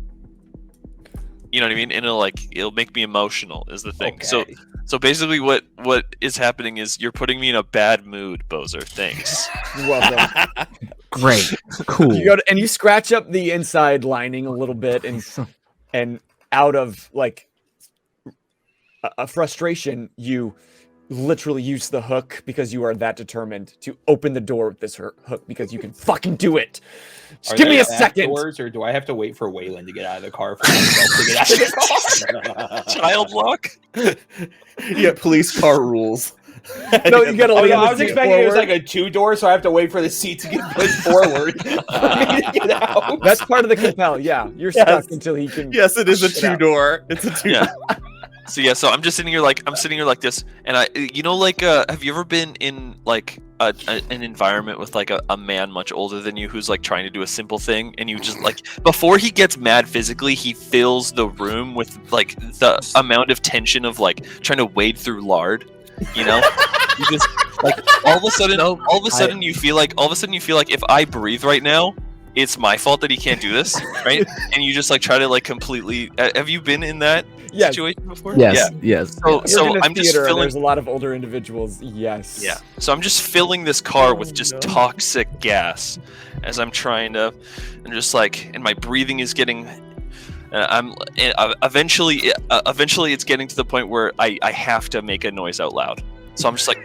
you know what I mean, and it'll make me emotional is the thing. Okay. So basically what is happening is you're putting me in a bad mood, Bozer. Thanks. You're welcome. Great. Cool. You go to, and you scratch up the inside lining a little bit, and out of like a frustration, you literally use the hook because you are that determined to open the door with this hook because you can fucking do it. Just Are give me there a second. doors, or do I have to wait for Wayland to get out of the car for myself to get out of the car? Child lock? Yeah, police car rules. No, you gotta Oh, lean no, the I was seat expecting it was forward. like a 2-door, so I have to wait for the seat to get pushed forward for me to get out. That's part of the compel. Yeah, you're Yes. stuck until he can. Yes, it is a Get out. two-door. It's a two-door. Yeah. So I'm just sitting here like this, and have you ever been in like an environment with like a man much older than you who's like trying to do a simple thing, and you just like before he gets mad physically, he fills the room with like the amount of tension of like trying to wade through lard, you know? You just like all of a sudden you feel like if I breathe right now, it's my fault that he can't do this, right? And you just like try to like completely. Have you been in that Yes. situation before? Yes, Yeah. yes. So You're in a I'm just theater, and filling. there's a lot of older individuals. Yes. Yeah. So I'm just filling this car with Oh, just no. toxic gas as I'm trying to, and just like, and my breathing is getting. Eventually it's getting to the point where I have to make a noise out loud. So I'm just like,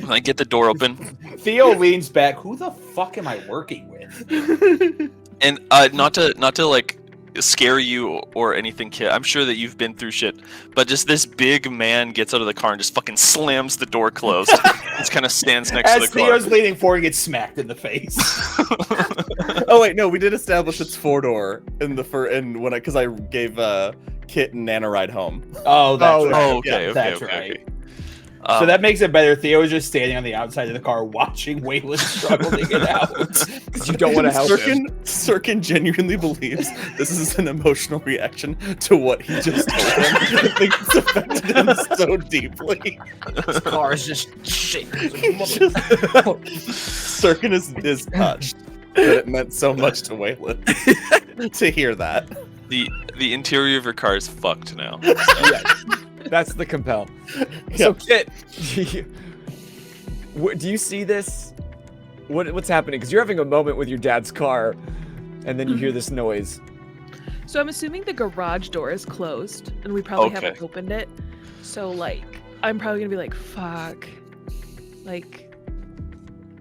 and I get the door open, Theo leans back. Who the fuck am I working with? and not to like scare you or anything, kid. I'm sure that you've been through shit, but just this big man gets out of the car and just fucking slams the door closed. Just kind of stands next to As the car. Theo's leaning forward, he gets smacked in the face. Oh wait, no, we did establish it's 4-door in the because I gave Kit and Nana a ride home. Oh, that's right. Oh, okay, Yeah, okay, that's okay, right. okay. So that makes it better. Theo is just standing on the outside of the car watching Waylon struggle to get out. Because you don't want to help him. Sirkin genuinely believes this is an emotional reaction to what he just told him. I think it's affected him so deeply. This car is just shaking. Sirkin is touched that it meant so much to Waylon to hear that. The interior of your car is fucked now. Yes. That's the compel. So, Kit, do you see this? What's happening? Because you're having a moment with your dad's car, and then you hear this noise. So I'm assuming the garage door is closed, and we probably Okay. haven't opened it. So like, I'm probably gonna be like, fuck. Like,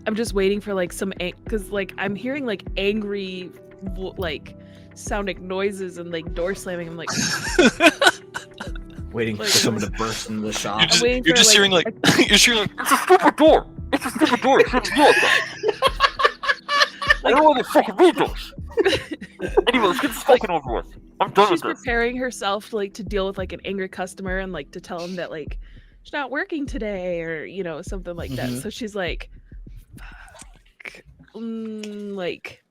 I'm just waiting for like some, because like I'm hearing like angry, like sounding noises and like door slamming. I'm like, Waiting for Like- someone to burst into the shop. waiting You're for, just like, hearing like you're hearing like it's a stupid door. It's a stupid door. It's a stupid door. I don't want to fucking read those. Anyway, let's get this fucking over with. I'm done she's with this. preparing herself like to deal with like an angry customer and like to tell him that like she's not working today or something like that. Mhm. So she's like, fuck, like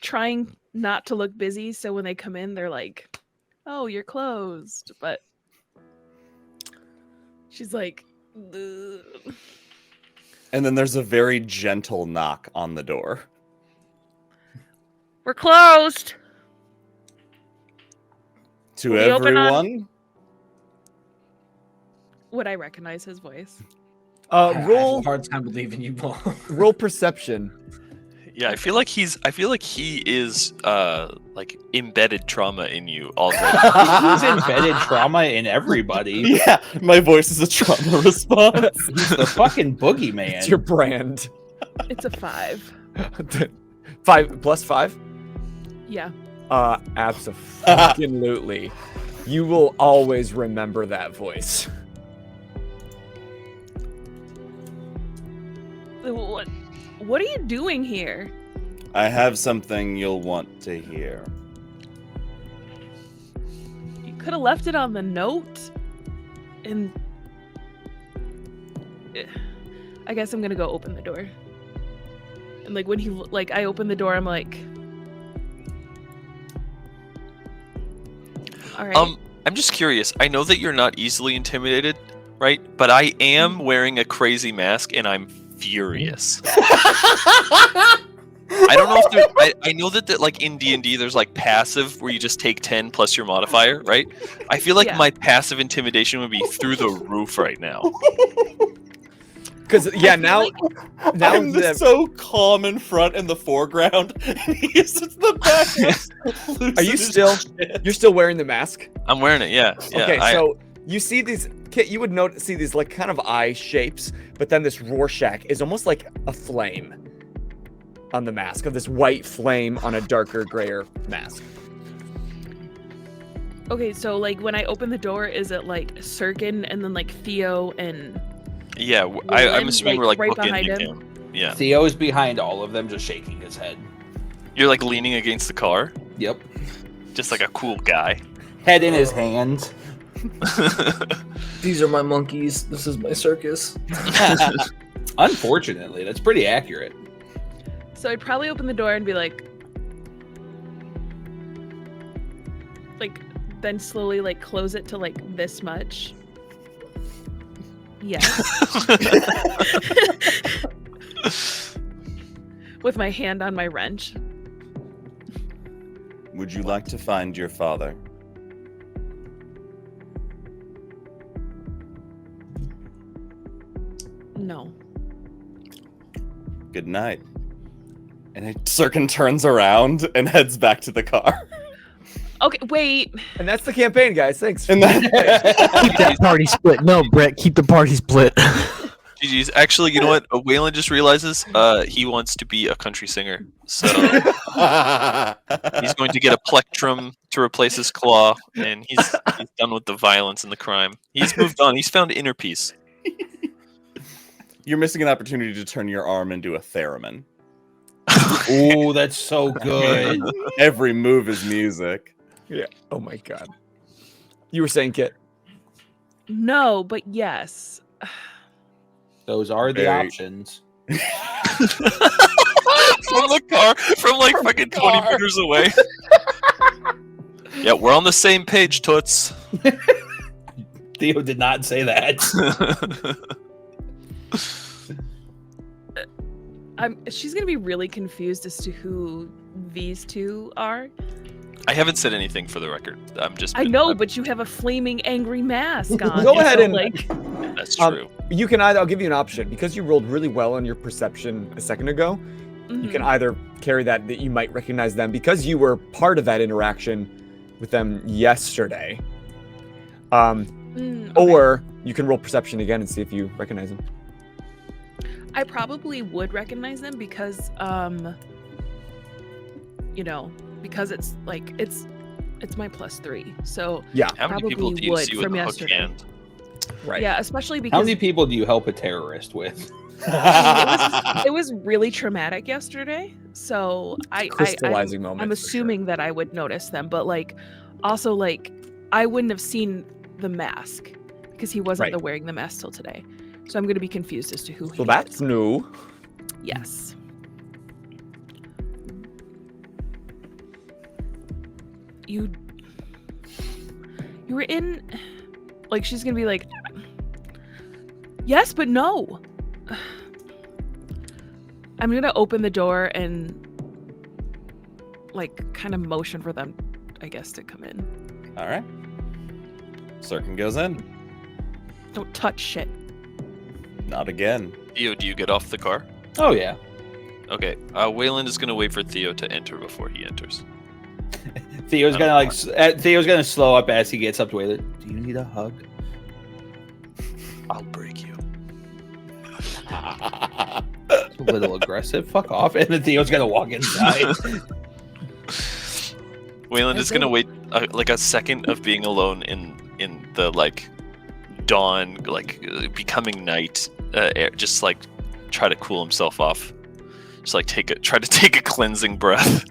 trying not to look busy. So when they come in, they're like, "Oh, you're closed," but she's like, "Ugh." And then there's a very gentle knock on the door. "We're closed." To Will we open on- everyone, Would I recognize his voice? I have Roll a hard time believing you, Paul. roll perception. Yeah, I feel like he is like embedded trauma in you already. He's embedded trauma in everybody. yeah, my voice is a trauma response. He's the fucking boogeyman. It's your brand. It's a 5. 5 plus 5. Yeah. Absolutely. You will always remember that voice. What are you doing here? I have something you'll want to hear. You could have left it on the note. And I guess I'm gonna go open the door. And like when I open the door, I'm like, all right. I'm just curious. I know that you're not easily intimidated, right? But I am wearing a crazy mask, and I'm furious. I don't know if there, I know that like in D&D there's like passive where you just take 10 plus your modifier, right? I feel like Yeah. my passive intimidation would be through the roof right now. Because yeah, now I'm the, so calm in front in the foreground, and he's in the back. are you still you're still wearing the mask? I'm wearing it, yeah. Okay, so you see these, Kit, you would see these like kind of eye shapes, but then this Rorschach is almost like a flame on the mask, of this white flame on a darker, grayer mask. Okay, so like when I open the door, is it like Sirkin and then like Theo and yeah, I'm Roland, assuming we're like, like right behind bookending him? him. Yeah. Theo's behind all of them, just shaking his head. You're like leaning against the car, Yep. just like a cool guy. Head in his hand. These are my monkeys. This is my circus. Unfortunately, that's pretty accurate. So I'd probably open the door and be like then slowly like close it to like this much. Yeah. With my hand on my wrench. Would you like to find your father? No. Good night. And Sirkin turns around and heads back to the car. Okay, wait. And that's the campaign, guys. Thanks. And then Keep that party split. No, Brett, keep the party split. GG's. Actually, you know what? Waylon just realizes he wants to be a country singer. So he's going to get a plectrum to replace his claw, and he's done with the violence and the crime. He's moved on. He's found inner peace. you're missing an opportunity to turn your arm into a theremin. Ooh, that's so good. Every move is music. Yeah. Oh my god. You were saying, Kit? No, but yes. Those are the Very- options. From the car, from like fucking 20 meters away. Yeah, we're on the same page, Toots. Theo did not say that. She's gonna be really confused as to who these two are. I haven't said anything for the record. I know, but you have a flaming angry mask on. Go ahead and- like. That's true. You can either, I'll give you an option, because you rolled really well on your perception a second ago. You can either carry that you might recognize them because you were part of that interaction with them yesterday. Okay. Or you can roll perception again and see if you recognize them. I probably would recognize them because, because it's like it's my +3. So Yeah. How many people probably do you would see with from a hook yesterday. hand? Right. yeah, especially How because many people do you help a terrorist with? it was really traumatic yesterday. So Crystallizing moment. I'm for sure. assuming that I would notice them, but like also like I wouldn't have seen the mask because he wasn't Right. wearing the mask till today. So I'm going to be confused as to who he So that's is. new. Yes. You were in, like, she's gonna be like, yes, but no. I'm gonna open the door and like kind of motion for them, I guess, to come in. All right. Sirkin goes in. Don't touch shit. Not again. Theo, do you get off the car? Oh yeah. Okay. Waylon is going to wait for Theo to enter before he enters. Theo's gonna Theo's gonna slow up as he gets up to Waylon. Do you need a hug? I'll break you. It's a little aggressive. Fuck off. And then Theo's gonna walk inside. Waylon is going to wait like a second of being alone in the like dawn, like becoming night, air, just like try to cool himself off. Just like try to take a cleansing breath.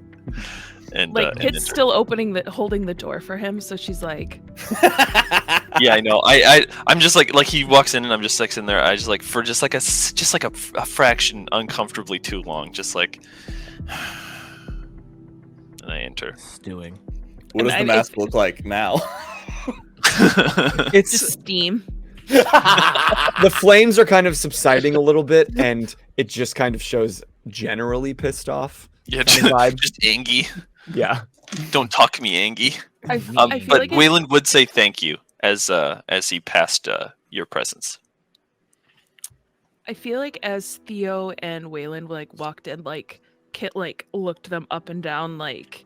And Like and Kit's enter. still holding the door for him, so she's like, Yeah, I know. I'm just like he walks in and I'm just like sitting there. I just like for just like a fraction uncomfortably too long. Just like, and I enter. Stewing. What does the mask look like now? It's just steam. the flames are kind of subsiding a little bit, and it just kind of shows generally pissed off. Yeah, kind of vibe. just Angie. Yeah. Don't talk me, Angie. I feel But like Waylon would say thank you as he passed your presence. I feel like as Theo and Waylon like walked in, like Kit like looked them up and down, like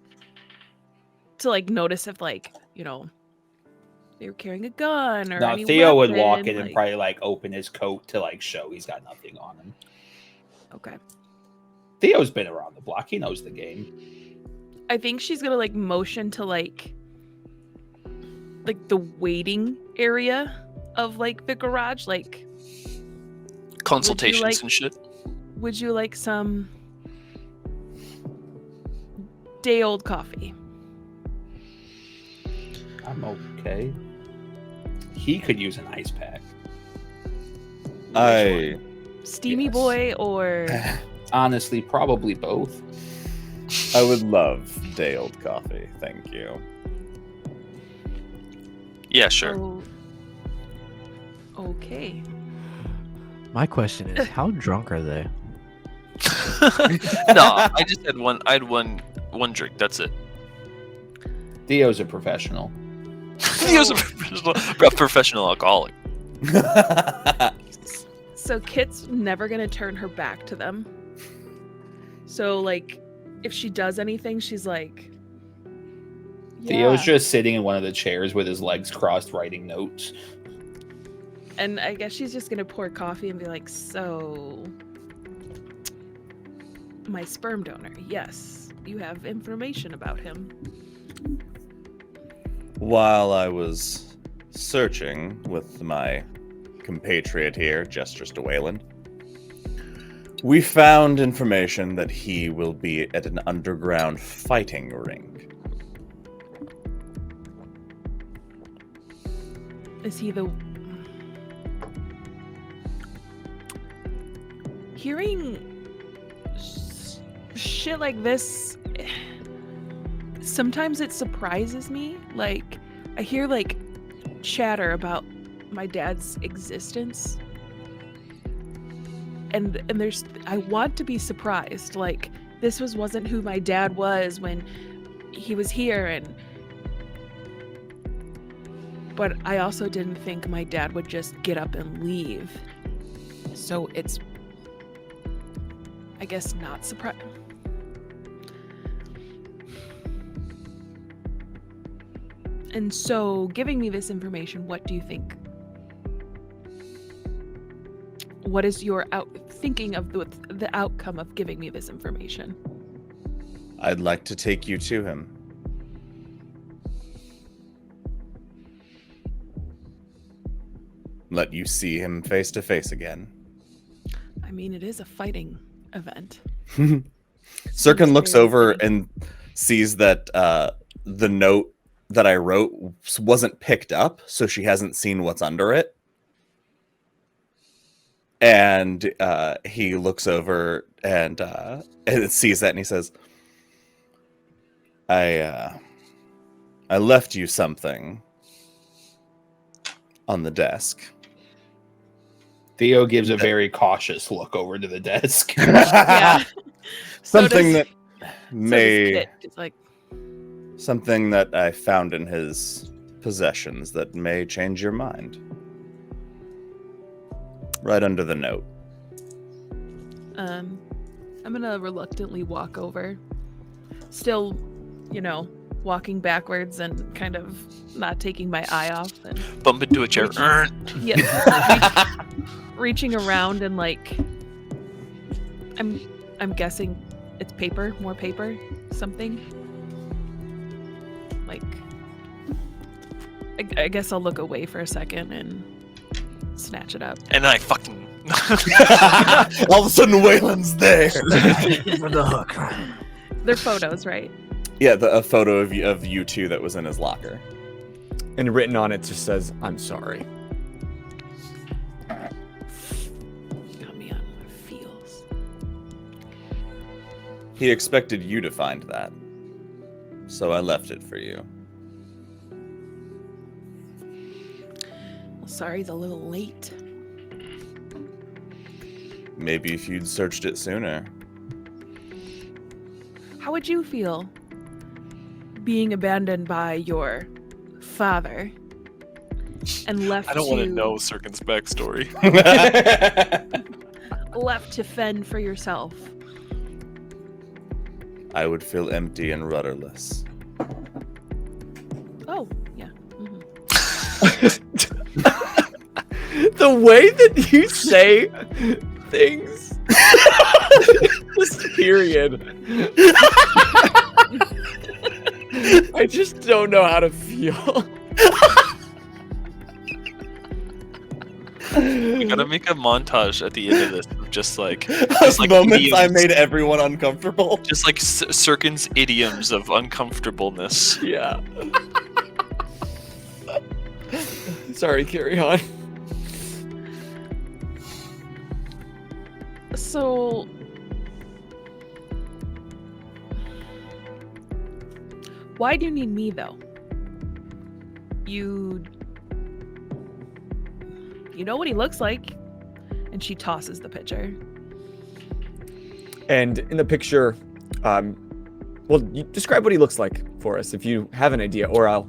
to like notice if like they were carrying a gun or No, any Theo would weapon, walk in and like- probably like open his coat to like show he's got nothing on him. Okay. Theo's been around the block. He knows the game. I think she's gonna like motion to like the waiting area of like the garage. Like, Consultations like- and shit. would you like some day old coffee? I'm okay. He could use an ice pack. Steamy Yes. boy or Honestly, probably both. I would love day old coffee. Thank you. Yeah, sure. Oh, okay. My question is, how drunk are they? No, I just had one. I had one drink. That's it. Theo's a professional. He was a professional alcoholic. So Kit's never gonna turn her back to them. So like, if she does anything, she's like, Theo's just sitting in one of the chairs with his legs crossed, writing notes. And I guess she's just gonna pour coffee and be like, so, my sperm donor, yes, you have information about him. While I was searching with my compatriot here, gestures to Wayland, we found information that he will be at an underground fighting ring. Is he the... Hearing shit like this, sometimes it surprises me. Like, I hear like chatter about my dad's existence, and there's, I want to be surprised. Like, this wasn't who my dad was when he was here, but I also didn't think my dad would just get up and leave. So it's, I guess, not surprising. And so, giving me this information, what do you think? What is your thinking of the outcome of giving me this information? I'd like to take you to him. Let you see him face to face again. I mean, it is a fighting event. Sirkin looks over and sees that the note that I wrote wasn't picked up, so she hasn't seen what's under it. And he looks over and sees that, and he says, I left you something on the desk. Theo gives a very cautious look over to the desk. Yeah. Something So that may... Kit. It's like, Something that I found in his possessions that may change your mind. Right under the note. I'm gonna reluctantly walk over. Still, walking backwards and kind of not taking my eye off. And Bump into a chair. yeah, reaching around and like, I'm guessing it's paper, more paper, something. Like, I guess I'll look away for a second and snatch it up. And I fucking. All of a sudden, Wayland's there. For the hook. They're photos, right? Yeah, a photo of you two that was in his locker. And written on it just says, "I'm sorry." Got me on my feels. He expected you to find that, so I left it for you. Well, sorry's a little late. Maybe if you'd searched it sooner. How would you feel being abandoned by your father and left I don't want to to know Sirkin's backstory. left to fend for yourself? I would feel empty and rudderless. Oh, yeah. The way that you say things. Just period. I just don't know how to feel. We gotta make a montage at the end of this of just like Those moments I idioms. made everyone uncomfortable. Just like Sirkin's idioms of uncomfortableness. Yeah. Sorry, carry on. So, why do you need me, though? You know what he looks like? And she tosses the picture. And in the picture, well, you describe what he looks like for us if you have an idea, or I'll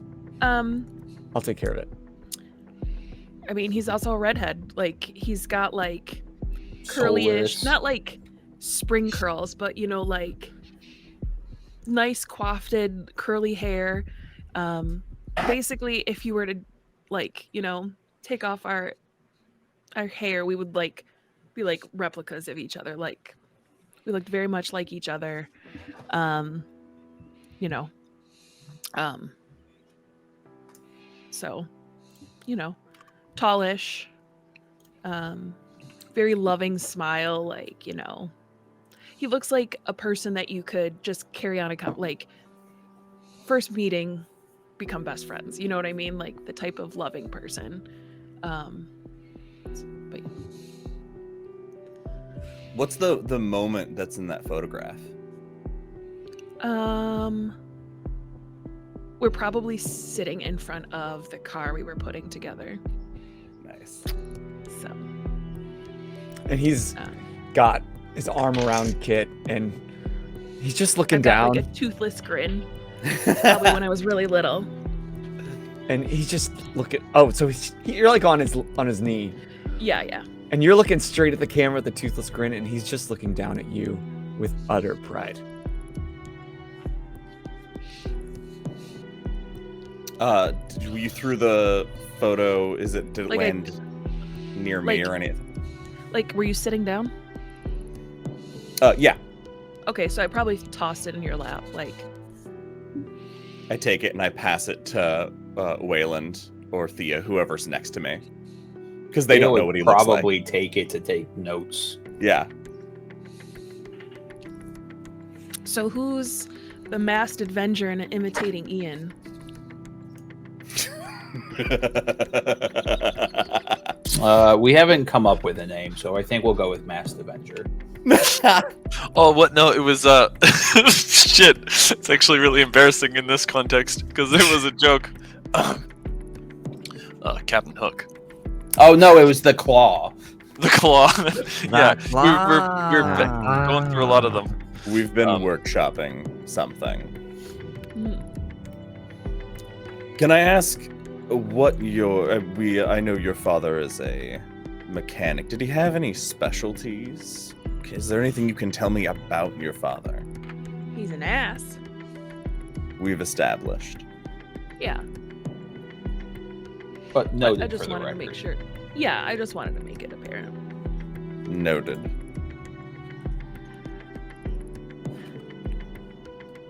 take care of it. I mean, he's also a redhead. Like, he's got like curly-ish, Soulless. not like spring curls, but you know, like nice coiffed curly hair. Basically, if you were to like, you know, take off our hair, we would like be like replicas of each other. Like, we looked very much like each other. You know, so, you know, tallish, very loving smile. Like, you know, he looks like a person that you could just carry on like first meeting, become best friends. You know what I mean? Like the type of loving person. But What's the moment that's in that photograph? we're probably sitting in front of the car we were putting together. Nice. So, And he's um, got his arm around Kit, and he's just looking I've got down. like a toothless grin. Probably when I was really little. And he's just looking. Oh, so you're like on his knee, Yeah. and you're looking straight at the camera with the toothless grin, and he's just looking down at you with utter pride. You threw the photo? Did it Like land near me like- or anything? Like, were you sitting down? Yeah. Okay, so I probably tossed it in your lap. Like, I take it and I pass it to Wayland or Thea, whoever's next to me, because they don't know what he looks like. Probably take it to take notes. Yeah. so who's the masked Avenger and imitating Ian? We haven't come up with a name, so I think we'll go with Masked Avenger. Oh, what? No, it was shit. It's actually really embarrassing in this context because it was a joke. Captain Hook, Oh no, it was the Claw. the claw. Yeah, Claw. we're going through a lot of them. We've been Um, workshopping something. Hmm. Can I ask what your? I know your father is a mechanic. Did he have any specialties? Is there anything you can tell me about your father? He's an ass. We've established. Yeah. But no, I just wanted to make sure. Yeah, I just wanted to make it apparent. Noted.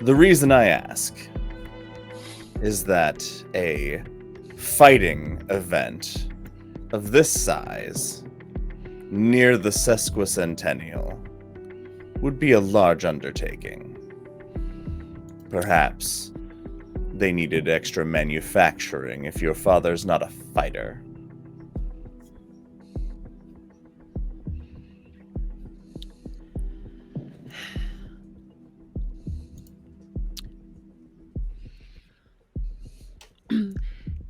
The reason I ask is that a fighting event of this size near the sesquicentennial would be a large undertaking. Perhaps they needed extra manufacturing if your father's not a fighter.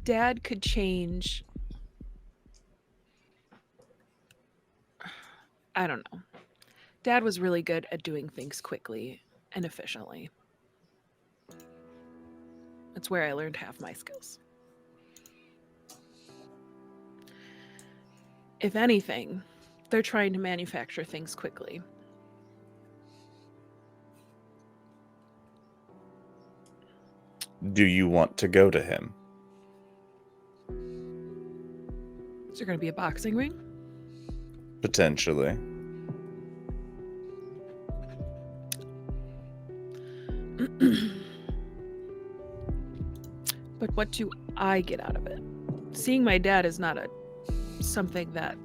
Dad could change. I don't know. Dad was really good at doing things quickly and efficiently. That's where I learned half my skills. If anything, they're trying to manufacture things quickly. Do you want to go to him? Is there going to be a boxing ring? Potentially. But what do I get out of it? Seeing my dad is not something that.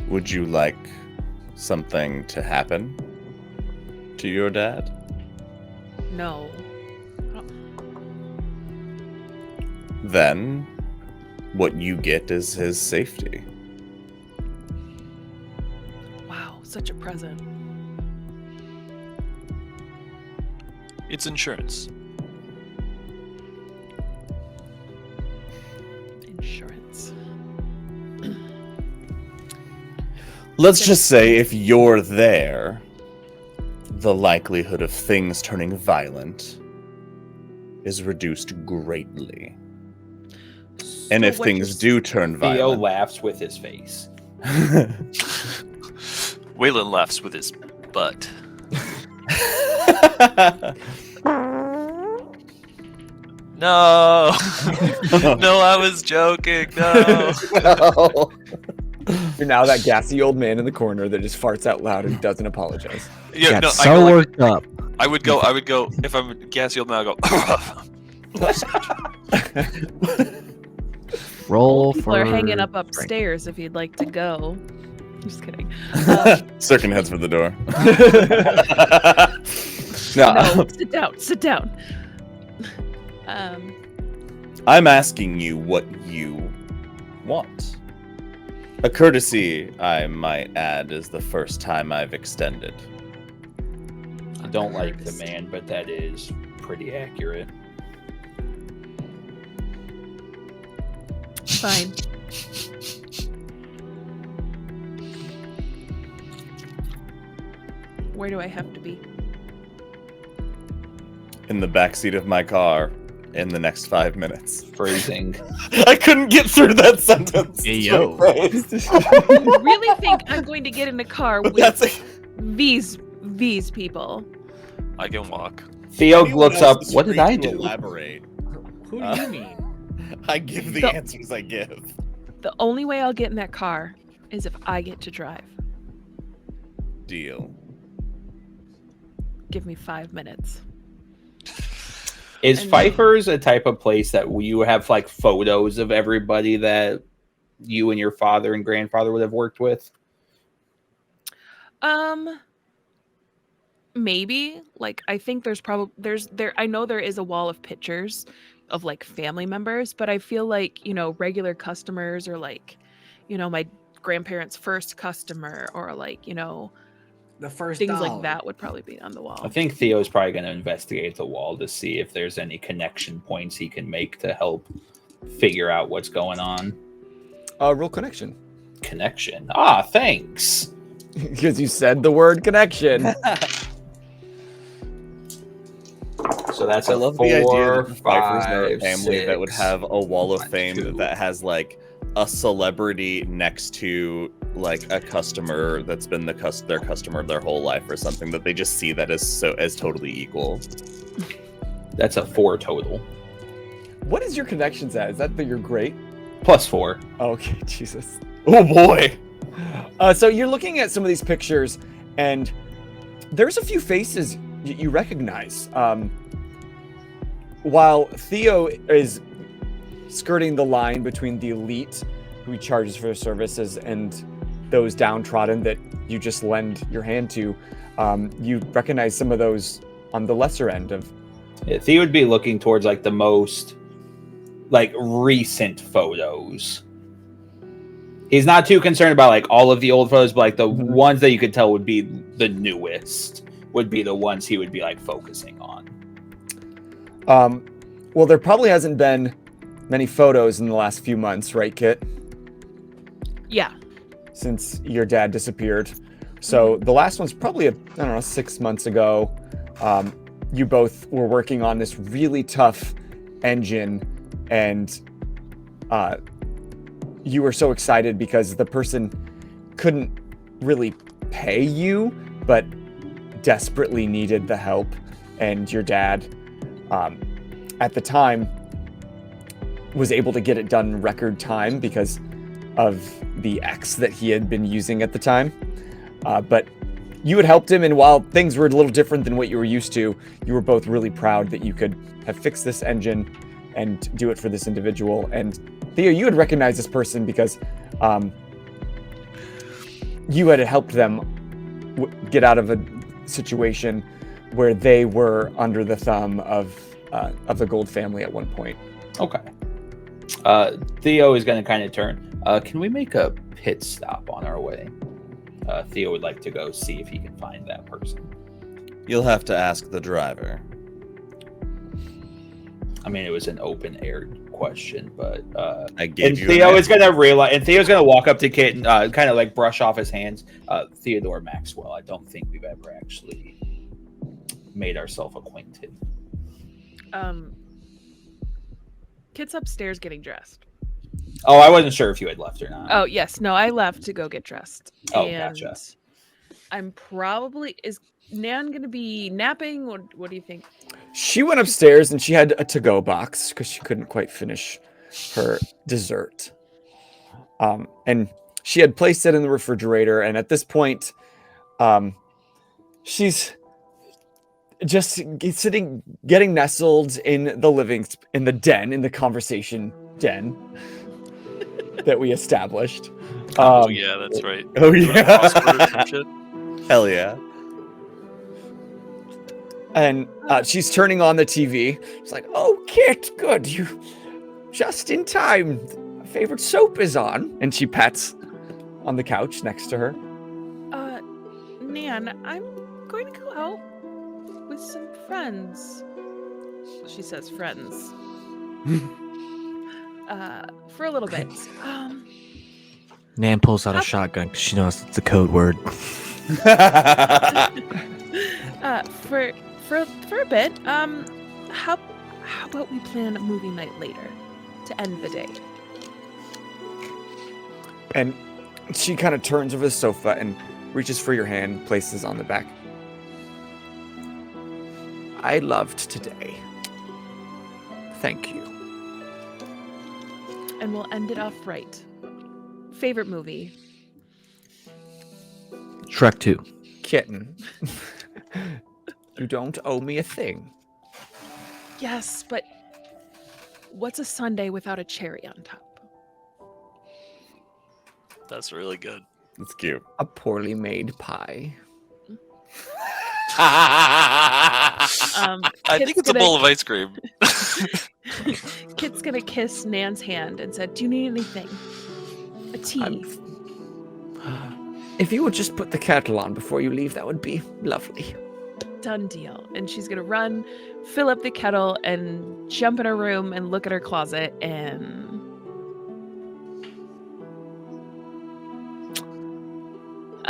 Would you like something to happen to your dad? No. Then, what you get is his safety. Wow, such a present. It's insurance. Insurance. Let's just say if you're there, the likelihood of things turning violent is reduced greatly. And if things do turn Theo violent, laughs with his face. Waylon laughs with his butt. No, no, I was joking. No. No. You're now that gassy old man in the corner that just farts out loud and doesn't apologize. Yeah, Got no, so I go like, worked up. I would go. If I'm a gassy old man, I go. Roll People for are hanging up strength. upstairs if you'd like to go. Just kidding. Sirkin heads for the door. No, sit down. Sit down. I'm asking you what you want. A courtesy, I might add, is the first time I've extended. I don't like the man, but that is pretty accurate. Fine. Where do I have to be? In the backseat of my car in the next 5 minutes. Phrasing. I couldn't get through that sentence. Hey, yo. You really think I'm going to get in a car with That's a, these people? I can walk. Theo anyone looks else up. is What did free I to do? Elaborate. Who Uh, do you mean? I give the So- answers I give. The only way I'll get in that car is if I get to drive. Deal. Give me 5 minutes. Is And- Pfeiffer's a type of place that you have like photos of everybody that you and your father and grandfather would have worked with? Maybe. Like, I think there's I know there is a wall of pictures of like family members, but I feel like, regular customers or like, my grandparents' first customer or like, The first things dollar. like that would probably be on the wall. I think Theo's probably going to investigate the wall to see if there's any connection points he can make to help figure out what's going on. Roll connection. Connection. Ah, thanks. Because you said the word connection. So that's I a love 4, the idea that the Pfeiffers are a 5, family that would 6. have a wall of 1, fame 2. that has like a celebrity next to like a customer that's been their customer their whole life or something, that they just see that as totally equal. That's a 4 total. What is your connections at? Is that you're great? Plus 4. Oh, okay, Jesus. Oh boy. So you're looking at some of these pictures, and there's a few faces you recognize. While Theo is skirting the line between the elite, who he charges for their services, and those downtrodden that you just lend your hand to, you recognize some of those on the lesser end of. Yeah, Theo would be looking towards like the most like recent photos. He's not too concerned about like all of the old photos, but like the ones that you could tell would be the newest would be the ones he would be like focusing on. Well, there probably hasn't been many photos in the last few months, right, Kit? Yeah. Since your dad disappeared. So the last one's probably 6 months ago. You both were working on this really tough engine, and you were so excited because the person couldn't really pay you, but desperately needed the help. And your dad, at the time, was able to get it done in record time because of the X that he had been using at the time. But you had helped him, and while things were a little different than what you were used to, you were both really proud that you could have fixed this engine and do it for this individual. And Theo, you had recognized this person because you had helped them get out of a situation where they were under the thumb of the Gold family at one point. Okay. Theo is going to kind of turn. Can we make a pit stop on our way? Theo would like to go see if he can find that person. You'll have to ask the driver. I mean, it was an open-aired question, but I gave and you. Theo is gonna realize, and Theo's gonna walk up to Kit and kind of like brush off his hands. Theodore Maxwell. I don't think we've ever actually made ourselves acquainted. Kit's upstairs getting dressed. Oh, I wasn't sure if you had left or not. Oh yes, no, I left to go get dressed. Oh, and gotcha. I'm probably is Nan gonna be napping? What do you think? She went upstairs and she had a to-go box because she couldn't quite finish her dessert. And she had placed it in the refrigerator. And at this point, she's just sitting, getting nestled in the conversation den that we established. Oh yeah, that's right. Oh Go to yeah. hospital or some shit. Hell yeah. And she's turning on the TV. She's like, "Oh, Kit, good. You just in time. Favorite soap is on." And she pats on the couch next to her. Nan, I'm going to go out with some friends. She says friends. For a little bit. Nan pulls out a shotgun because she knows it's a code word. For a bit. How about we plan a movie night later to end the day? And she kind of turns over the sofa and reaches for your hand, places on the back. I loved today. Thank you. And we'll end it off right. Favorite movie? Shrek 2. Kitten. You don't owe me a thing. Yes, but what's a sundae without a cherry on top? That's really good. That's cute. A poorly made pie. I think it's a bowl of ice cream. Kit's gonna kiss Nan's hand and said, "Do you need anything? A tea?" If you would just put the kettle on before you leave, that would be lovely. Done deal. And she's gonna run, fill up the kettle, and jump in her room and look at her closet and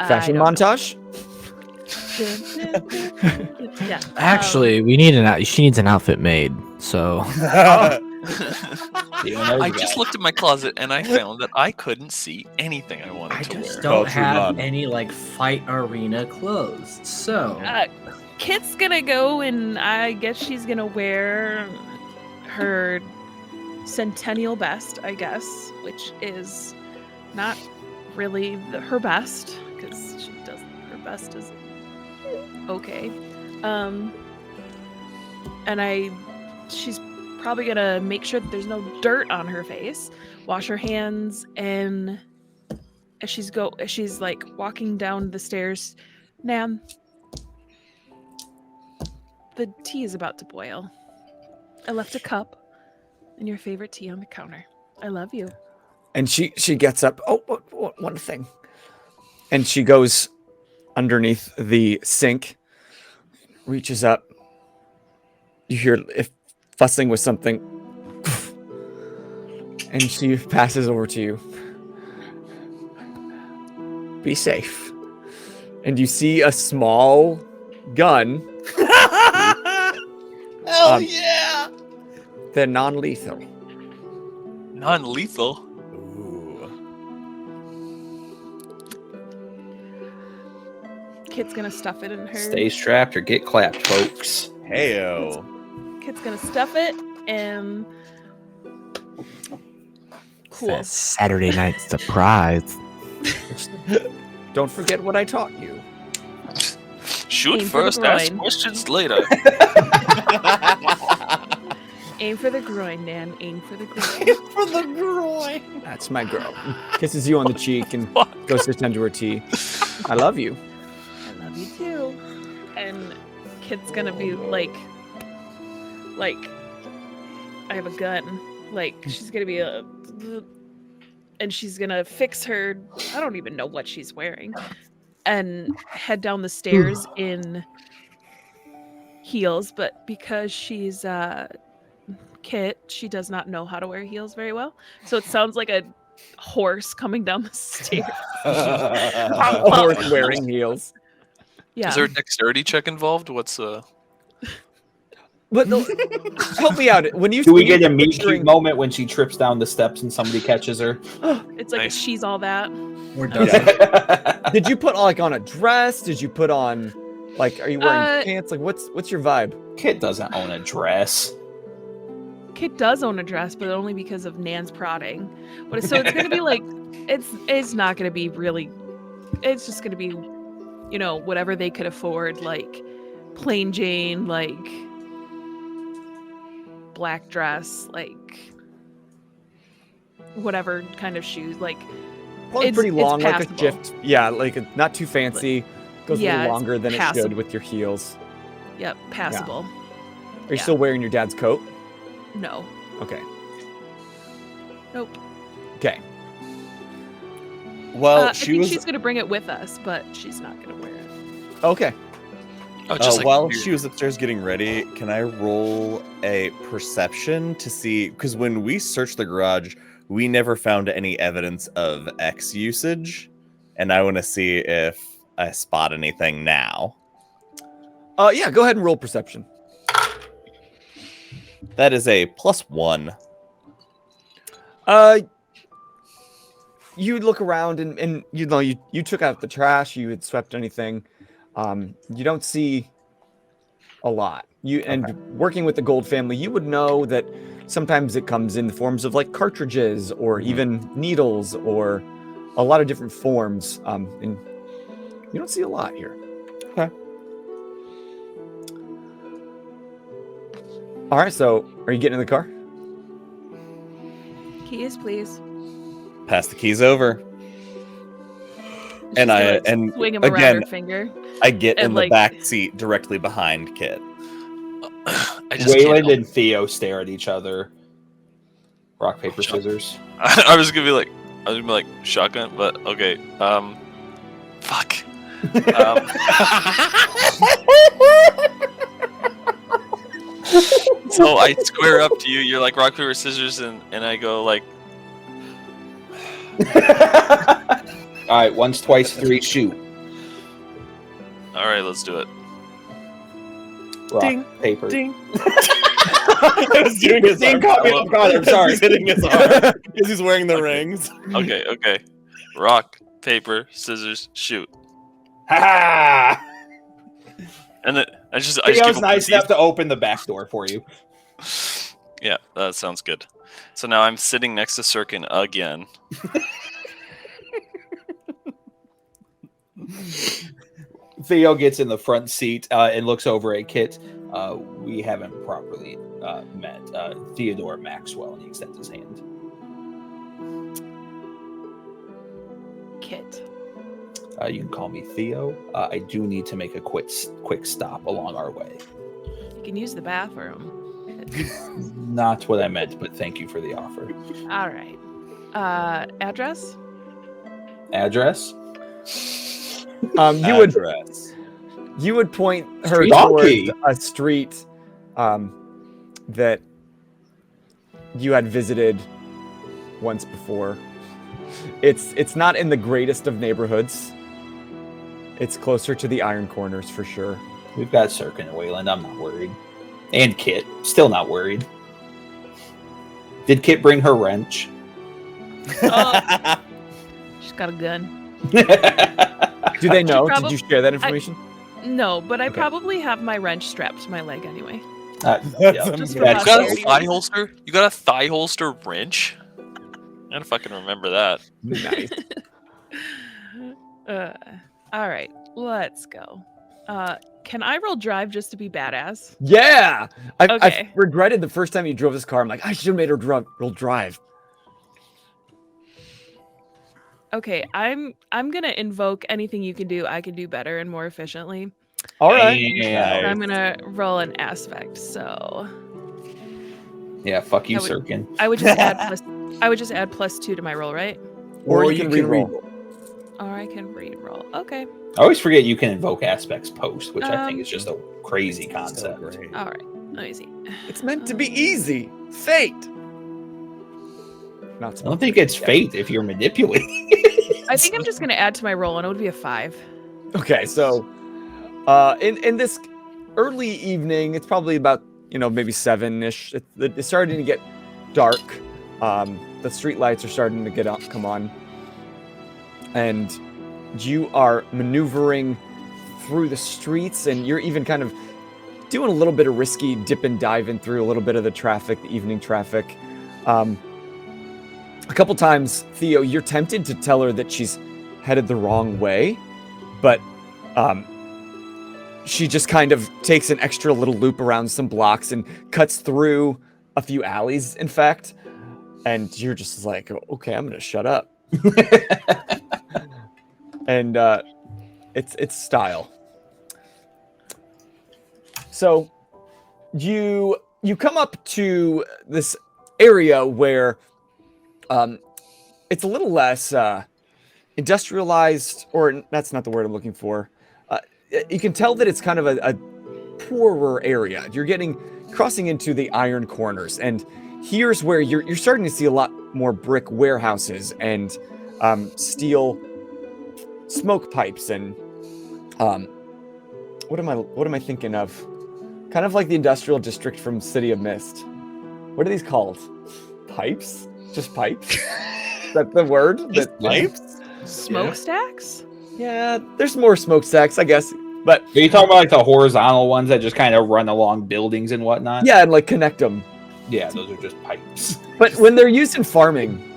Fashion montage? Yeah. Actually, we need she needs an outfit made. So I just looked at my closet and I found that I couldn't see anything I wanted I to just wear. don't Culture have none. any like fight arena clothes. So Kit's gonna go and I guess she's gonna wear her centennial best, I guess, which is not really her best because she does her best is okay. And she's probably gonna make sure that there's no dirt on her face, wash her hands, and as she's like walking down the stairs, Nan, the tea is about to boil. I left a cup and your favorite tea on the counter. I love you. And she gets up. Oh, one thing. And she goes underneath the sink, reaches up. You hear if fussing with something. And she passes over to you. Be safe. And you see a small gun. Hell yeah! They're non-lethal. Non-lethal? Ooh. Kit's gonna stuff it in her. Stay strapped or get clapped, folks. Heyo. Kit's gonna stuff it and cool. that Saturday night surprise. Don't forget what I taught you. Shoot Aim for the first, ask groin. questions later. Aim for the groin, Nan. Aim for the groin. For the groin. That's my girl. Kisses you on the cheek and goes to tend to her tea. I love you. I love you too. And Kit's gonna be like I have a gun. Like she's gonna be and she's gonna fix her. I don't even know what she's wearing, and head down the stairs in heels. But because she's Kit, she does not know how to wear heels very well, so it sounds like a horse coming down the stairs. A horse wearing heels. Yeah. Is there a dexterity check involved? What's But help me out. When you Do we when you're get a meet picturing- cute moment when she trips down the steps and somebody catches her? It's like Nice. she's all that. Or does Did you put like on a dress? Did you put on like? Are you wearing pants? Like what's your vibe? Kit doesn't own a dress. Kit does own a dress, but only because of Nan's prodding. But so it's gonna be like it's not gonna be really. It's just gonna be, whatever they could afford, like plain Jane, like black dress, like whatever kind of shoes, like Probably pretty it's long, like a passable. shift. Yeah, like not too fancy. Goes a Yeah, little it's longer than it should passable. with your heels. Yep, passable. Are you still wearing your dad's coat? No. Okay. Nope. Okay. Well, I she think was she's gonna bring it with us, but she's not gonna wear it. Okay. while she was upstairs getting ready. Can I roll a perception to see? Because when we searched the garage, we never found any evidence of X usage, and I want to see if I spot anything now. Yeah. Go ahead and roll perception. That is a +1. You look around and you took out the trash. You had swept anything. You don't see a lot. Working with the Gold family, you would know that sometimes it comes in the forms of like cartridges or even needles or a lot of different forms. And you don't see a lot here. Okay. All right. So, are you getting in the car? Keys, please. Pass the keys over. She's And gonna swing him around again, her finger. I get And, in the like- back seat directly behind Kit. I just can't Wayland help- and Theo stare at each other. Rock, paper, scissors. I was gonna be like shotgun, but okay. Fuck. So I square up to you. You're like rock paper scissors, and I go like, All right, once, twice, three, shoot. all right, let's do it. Rock, Ding, paper. ding. I was doing his Ding arm. caught me off guard, I'm sorry. He's hitting his arm because he's wearing the rings. Okay. Rock, paper, scissors, shoot. Ha! And then I just Theo's give him nice these- enough to open the back door for you. Yeah, that sounds good. So now I'm sitting next to Sirkin again. Theo gets in the front seat and looks over at Kit. We haven't properly met. Theodore Maxwell, and he extends his hand. Kit. You can call me Theo. I do need to make a quick stop along our way. You can use the bathroom. Not what I meant, but thank you for the offer. All right. Address? Address? You would point her Street towards donkey. a street that you had visited once before. It's not in the greatest of neighborhoods. It's closer to the Iron Corners for sure. We've got Sirkin and Wayland. I'm not worried. And Kit. Still not worried. Did Kit bring her wrench? She's got a gun. Do they know? Did probably- you share that information? No, but I Okay. probably have my wrench strapped to my leg anyway. Yeah. Just for You got a posterity. thigh holster? You got a thigh holster wrench? I gotta fucking remember that. Nice. All right, let's go. Can I roll drive just to be badass? Yeah. I Okay. regretted the first time you drove this car. I'm like, I should have made her roll drive. Okay, I'm gonna invoke anything you can do. I can do better and more efficiently. All right. Yeah. I'm gonna roll an aspect. So Yeah, fuck you, That would- Sirkin. I would just add plus. I would just add +2 to my roll, right? Or you can re-roll. Or I can re-roll. Okay. I always forget you can invoke aspects post, which I think Um, is just a crazy So concept. great. All right. Let me see. It's meant to be easy. Fate. Not I so don't think it's fate if you're manipulating. I think I'm just gonna add to my roll, and it would be a 5. Okay, so in this early evening, it's probably about maybe 7-ish. It's starting to get dark. The street lights are starting to come on, and you are maneuvering through the streets, and you're even kind of doing a little bit of risky dip and diving through a little bit of the traffic, the evening traffic. A couple times, Theo, you're tempted to tell her that she's headed the wrong way, but she just kind of takes an extra little loop around some blocks and cuts through a few alleys, in fact. And you're just like, okay, I'm gonna shut up. And it's style. So you come up to this area where it's a little less industrialized, or that's not the word I'm looking for. You can tell that it's kind of a poorer area. You're crossing into the iron corners, and here's where you're starting to see a lot more brick warehouses and steel smoke pipes and what am I thinking of? Kind of like the industrial district from City of Mist. What are these called? Pipes? Just pipes? Is that the word? Pipes? Smokestacks? Yeah, there's more smokestacks, I guess. But Are you talking about like the horizontal ones that just kind of run along buildings and whatnot? yeah, and like connect them. Yeah, those are just pipes. But when they're used in farming,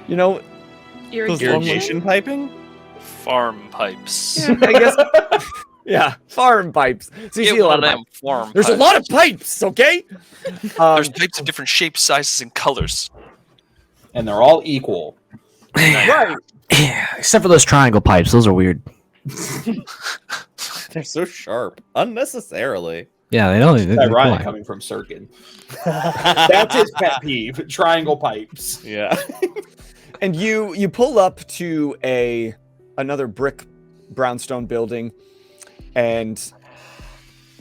those Irrigation piping? Farm pipes. Yeah, I guess. Yeah, farm pipes. So you Get see a one lot of of them pipes. farm There's a pipes. lot of pipes, okay? There's pipes of different shapes, sizes, and colors. And they're all equal. Right. Yeah, except for those triangle pipes. Those are weird. They're so sharp. Unnecessarily. Yeah, they don't. It's ironic coming from Sirkin. That's his pet peeve. Triangle pipes. Yeah. And you pull up to another brick brownstone building, and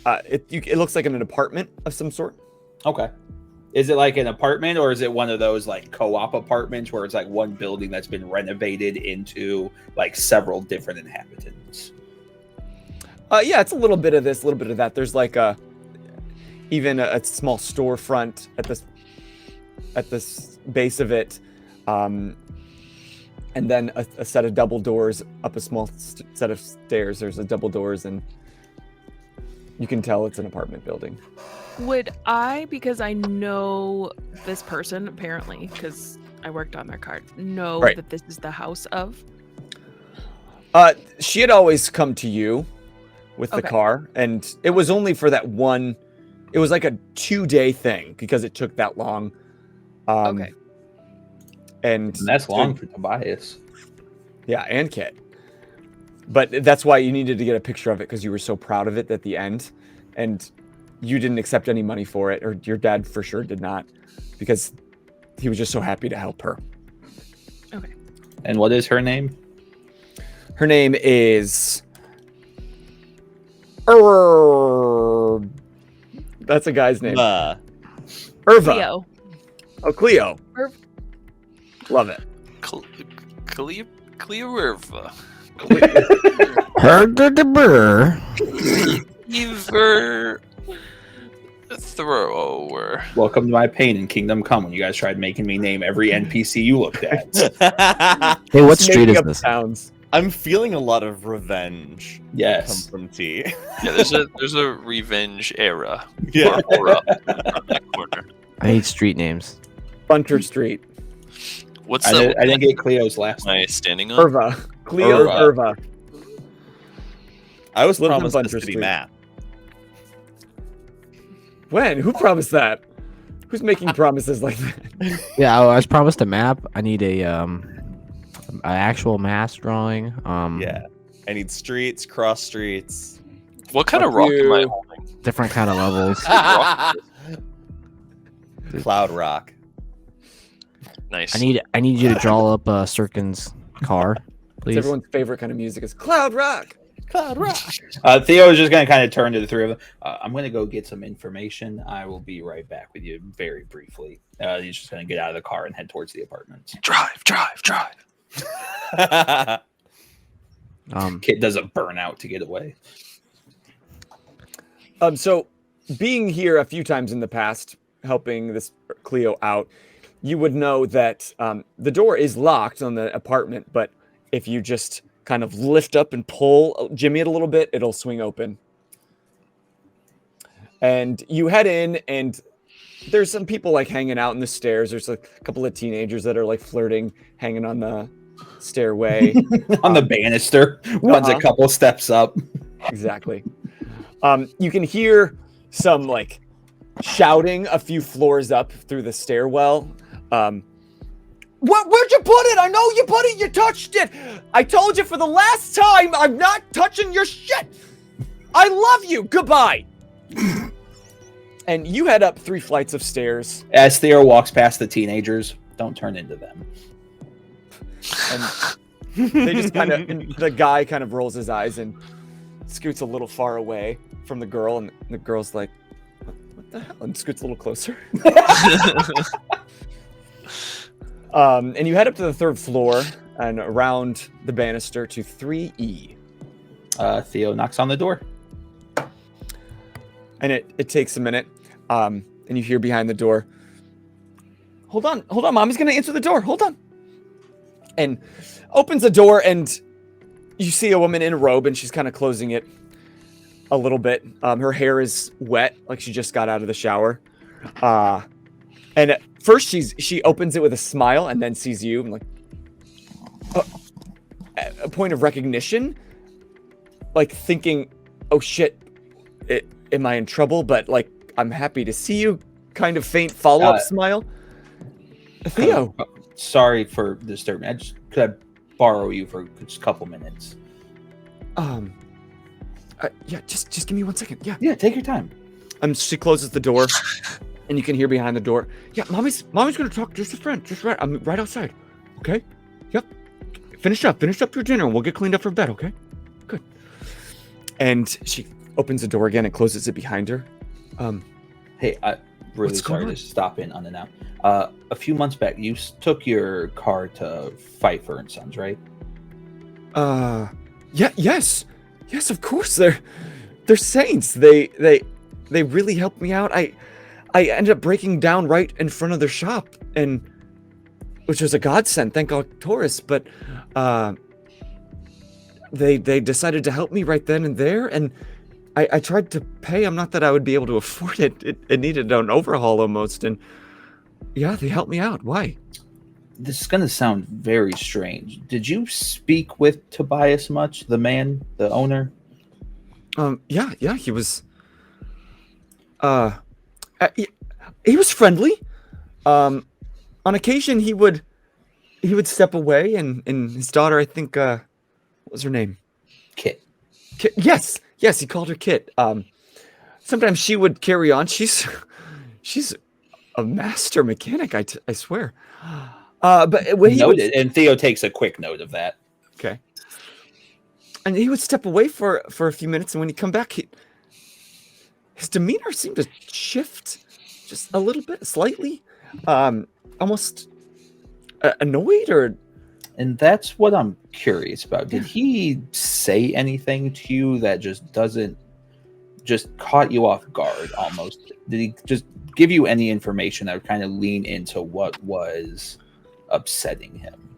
it looks like an apartment of some sort. Okay. Is it like an apartment, or is it one of those like co-op apartments where it's like one building that's been renovated into like several different inhabitants? Yeah, it's a little bit of this, a little bit of that. There's like even a small storefront at this base of it, and then a set of double doors up a small set of stairs. There's a double doors, and you can tell it's an apartment building. Would I, because I know this person apparently, because I worked on their card, know Right. that this is the house of? She had always come to you with the Okay. car, and it was only for that one. It was like a 2-day thing because it took that long. Okay. And And that's long for Tobias. Yeah, and Kit. But that's why you needed to get a picture of it, because you were so proud of it at the end, and you didn't accept any money for it, or your dad for sure did not, because he was just so happy to help her. Okay. And what is her name? Her name is that's a guy's name. Irva. Leo. Oh, Cleo. Love it. Clearva. Heard the burr. Ever thrower. Welcome to my pain in Kingdom Come when you guys tried making me name every NPC you looked at. Hey, what Just street making is up this? Sounds. I'm feeling a lot of revenge come Yes. from T. Yeah, there's a revenge era. Yeah. Aura around that corner. I need street names. Bunter Street. What's I that? didn't get Cleo's last Am I name. standing on? Irva. Cleo Irva. Irva. I was Lives in promised the Bunter city Street. map. When? Who promised that? Who's making promises like that? Yeah, I was promised a map. I need an actual mass drawing. Yeah. I need streets, cross streets. What kind of Fuck rock am I you. holding? different kind of levels. Cloud Rock. Nice. I need you to draw up Sirkin's car, It's please. everyone's favorite kind of music is cloud rock. Theo is just going to kind of turn to the three of them. I'm going to go get some information. I will be right back with you very briefly. He's just going to get out of the car and head towards the apartment. Drive. Kit does a burnout to get away. So being here a few times in the past, helping this Cleo out, you would know that the door is locked on the apartment, but if you just kind of lift up and pull, jimmy it a little bit, it'll swing open. And you head in, and there's some people like hanging out in the stairs. There's a couple of teenagers that are like flirting, hanging on the stairway. On the banister, one's a couple steps up. Exactly. You can hear some like shouting a few floors up through the stairwell. Where'd you put it? I know you put it. You touched it. I told you for the last time, I'm not touching your shit. I love you. Goodbye. And you head up 3 flights of stairs. As Theo walks past the teenagers, don't turn into them. And they just kind of, the guy kind of rolls his eyes and scoots a little far away from the girl. And the girl's like, what the hell? And scoots a little closer. And you head up to the 3rd floor and around the banister to 3E. Theo knocks on the door. And it takes a minute. And you hear behind the door, hold on, Mommy's going to answer the door. Hold on. And opens the door, and you see a woman in a robe, and she's kind of closing it a little bit. Her hair is wet, like she just got out of the shower. And at first she opens it with a smile and then sees you and like a point of recognition, like thinking, oh shit, am I in trouble? But like, I'm happy to see you, kind of faint follow-up smile. Theo. Sorry for disturbing. Could I borrow you for just a couple minutes? Yeah, just give me 1 second. Yeah, take your time. She closes the door, and you can hear behind the door. Yeah, mommy's gonna talk. Just a friend. Just right. I'm right outside. Okay. Yep. Finish up your dinner, and we'll get cleaned up for bed. Okay. Good. And she opens the door again and closes it behind her. Hey, I really sorry to stop in unannounced. A few months back, you took your car to Pfeiffer and Sons, right? Yeah, yes, of course. They're saints. They really helped me out. I ended up breaking down right in front of their shop, and which was a godsend. Thank God, Taurus. But they decided to help me right then and there, and I tried to pay them. Not that I would be able to afford it. It needed an overhaul almost, and yeah, they helped me out. Why? This is going to sound very strange. Did you speak with Tobias much, the man, the owner? Yeah, he was. He was friendly. On occasion, he would step away, and his daughter, I think, what was her name? Kit. Yes, he called her Kit. Sometimes she would carry on. She's a master mechanic, I swear. But when noted, and Theo takes a quick note of that. Okay. And he would step away for a few minutes, and when he'd come back, his demeanor seemed to shift just a little bit, slightly, almost annoyed or. And that's what I'm curious about. Did he say anything to you that just caught you off guard almost? Did he just give you any information that would kind of lean into what was upsetting him?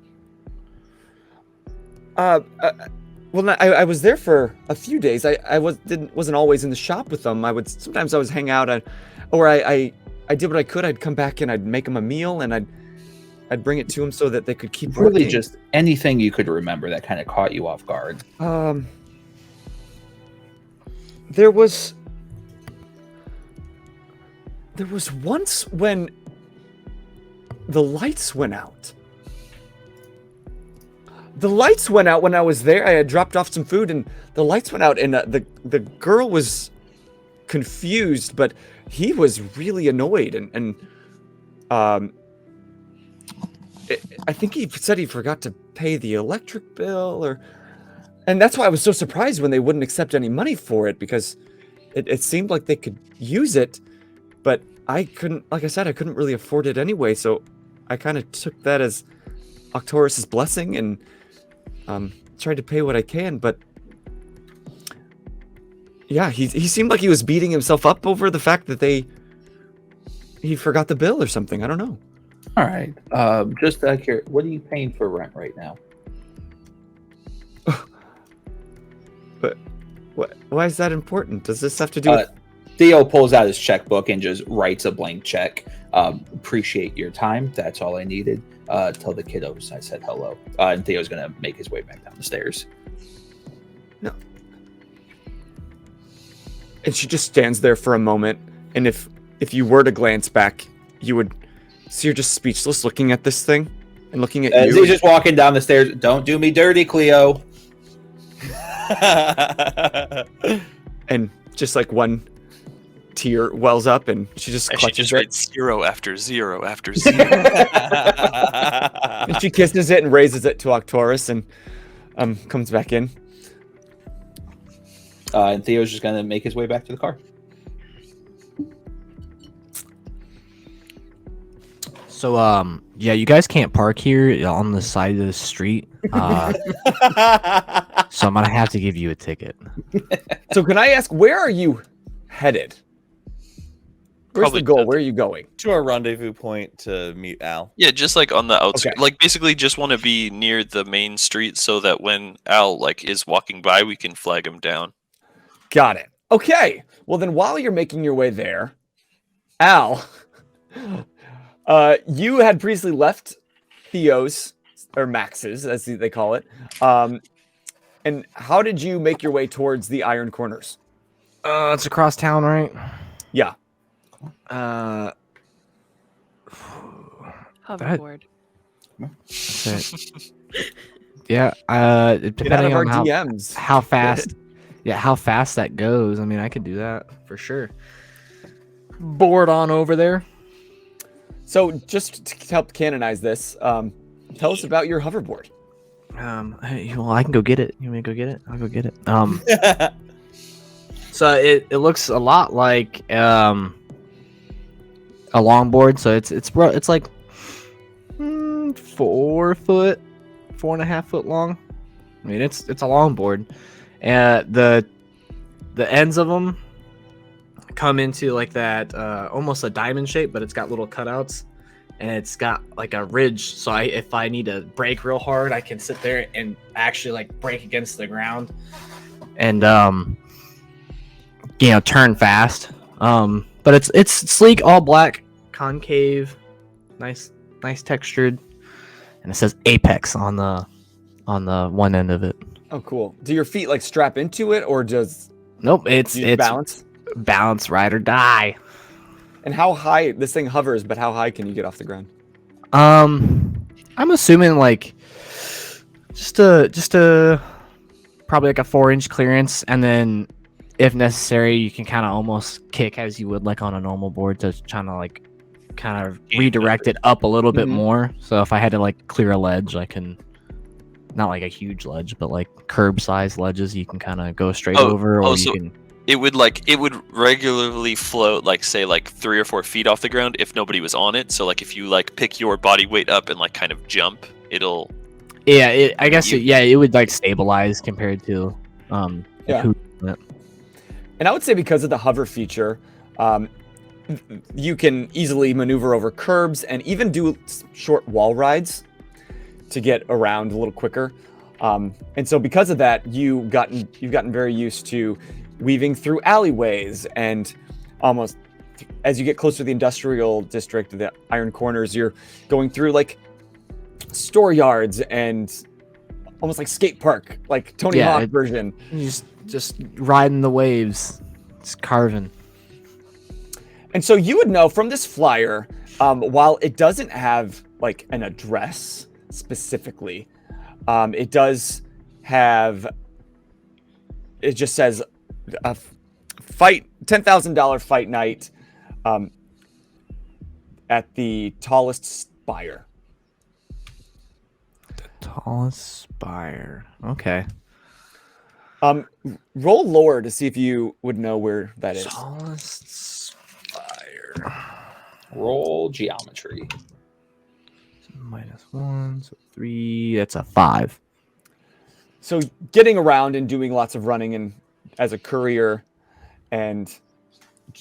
Well, I was there for a few days. I wasn't always in the shop with them. I was hang out, or I did what I could. I'd come back and I'd make them a meal, and I'd bring it to them so that they could keep really working. Just anything you could remember that kind of caught you off guard. There was once when the lights went out. The lights went out when I was there. I had dropped off some food, and the lights went out, and the girl was confused, but he was really annoyed, and I think he said he forgot to pay the electric bill, or And that's why I was so surprised when they wouldn't accept any money for it, because it seemed like they could use it, but I couldn't, like I said, I couldn't really afford it anyway, so I kind of took that as Octorus's blessing and tried to pay what I can, but yeah, he seemed like he was beating himself up over the fact that he forgot the bill or something. I don't know. All right. Just here, what are you paying for rent right now? But why is that important? Does this have to do with... Theo pulls out his checkbook and just writes a blank check. Appreciate your time. That's all I needed. Tell the kiddos I said hello. And Theo's going to make his way back down the stairs. No. And she just stands there for a moment, and if you were to glance back, you would see her just speechless, looking at this thing and looking at As you. he's just walking down the stairs. Don't do me dirty, Cleo. And just like one tear wells up, and she just And she clutches just it. writes 0 after 0 after 0. And she kisses it and raises it to Octorus, and comes back in. And Theo's just going to make his way back to the car. So, yeah, you guys can't park here on the side of the street. So I'm gonna have to give you a ticket. So can I ask, where are you headed? Where's Probably the goal? to- Where are you going? To our rendezvous point to meet Al. Yeah, just like on the outskirts. Okay. Like basically just want to be near the main street so that when Al like is walking by, we can flag him down. Got it. Okay. Well, then while you're making your way there, Al, you had previously left Theo's, or Max's, as they call it. And how did you make your way towards the Iron Corners? It's across town, right? Yeah. Hoverboard. That's it. Yeah. Get out of Depending our on how DMs. how fast, yeah, how fast that goes. I mean, I could do that for sure. Board on over there. So just to help canonize this, tell us about your hoverboard. Well, I can go get it. You want me to go get it? I'll go get it. So it looks a lot like a longboard. So it's like 4 foot, 4.5 foot long. I mean, it's a longboard, and the ends of them come into like that almost a diamond shape, but it's got little cutouts, and it's got like a ridge. So if I need to brake real hard, I can sit there and actually like brake against the ground, and turn fast. But it's sleek, all black, concave, nice textured, and it says Apex on the one end of it. Oh, cool. Do your feet like strap into it, or does Nope, it's balance? balance, ride or die. And how high this thing hovers? But how high can you get off the ground? I'm assuming like just a probably like a 4-inch clearance, and then if necessary, you can kind of almost kick as you would like on a normal board to kind of redirect it up a little bit Mhm. more. So if I had to like clear a ledge, I can, not like a huge ledge, but like curb size ledges, you can kind of go straight over, or so you can. It would regularly float like say like 3 or 4 feet off the ground if nobody was on it. So like if you like pick your body weight up and like kind of jump, it'll Yeah, I guess You- it would like stabilize compared to Yeah. who. And I would say because of the hover feature, you can easily maneuver over curbs and even do short wall rides to get around a little quicker. And so because of that, you've gotten very used to weaving through alleyways, and almost as you get closer to the industrial district, the Iron Corners, you're going through like store yards and almost like skate park, like Tony Yeah, Hawk version. You just riding the waves, just carving. And so you would know from this flyer, while it doesn't have like an address specifically, it does have, it just says a fight, $10,000 fight night at the tallest spire. Tallest spire. Okay. Roll lore to see if you would know where that is. Tallest spire. Roll geometry. -1, so 3. That's a 5. So getting around and doing lots of running and as a courier and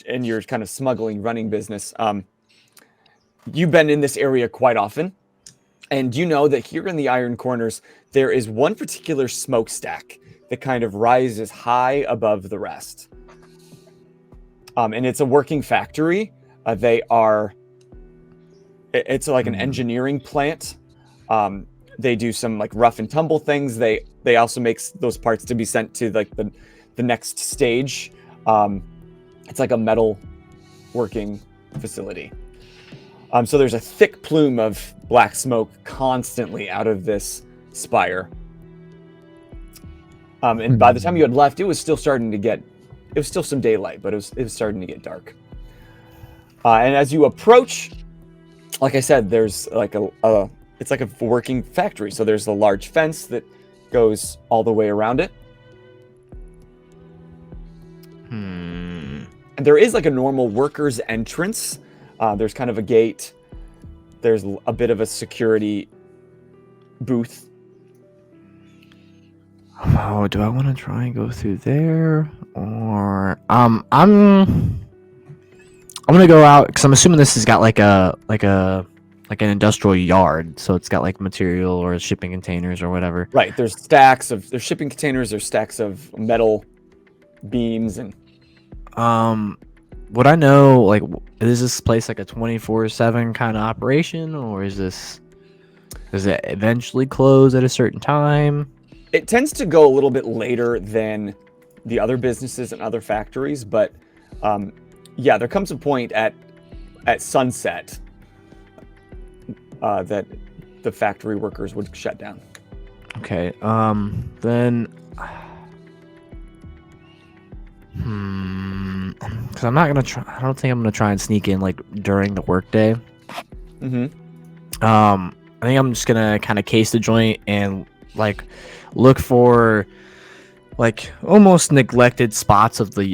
your kind of smuggling running business, you've been in this area quite often. And you know that here in the Iron Corners, there is one particular smokestack that kind of rises high above the rest. And it's a working factory. It's like an engineering plant. They do some like rough and tumble things. They also make those parts to be sent to like the next stage. It's like a metal working facility. So there's a thick plume of black smoke constantly out of this spire. And by the time you had left, it was still starting to get, it was still some daylight, but it was starting to get dark. And as you approach, like I said, there's like it's like a working factory. So there's a large fence that goes all the way around it. And there is like a normal worker's entrance. There's kind of a gate. There's a bit of a security booth. Oh, do I want to try and go through there, or I'm gonna go out because I'm assuming this has got like an industrial yard, so it's got like material or shipping containers or whatever. Right. There's shipping containers. There's stacks of metal beams and. Would I know, like, is this place like a 24/7 kind of operation, or does it eventually close at a certain time? It tends to go a little bit later than the other businesses and other factories, but yeah, there comes a point at sunset that the factory workers would shut down. Okay, then... Because I'm not gonna try. I don't think I'm gonna try and sneak in like during the workday. Mm-hmm. I think I'm just gonna kind of case the joint and like look for like almost neglected spots of the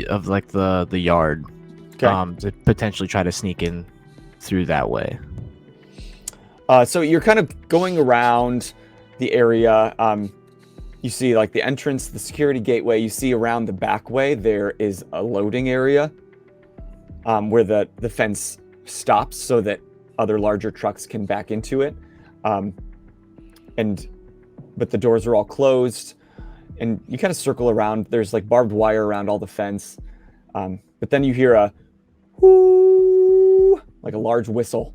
yard. Okay. To potentially try to sneak in through that way. So you're kind of going around the area. You see like the entrance, the security gateway. You see around the back way, there is a loading area where the fence stops so that other larger trucks can back into it. But the doors are all closed, and you kind of circle around. There's like barbed wire around all the fence. But then you hear a whoo, like a large whistle.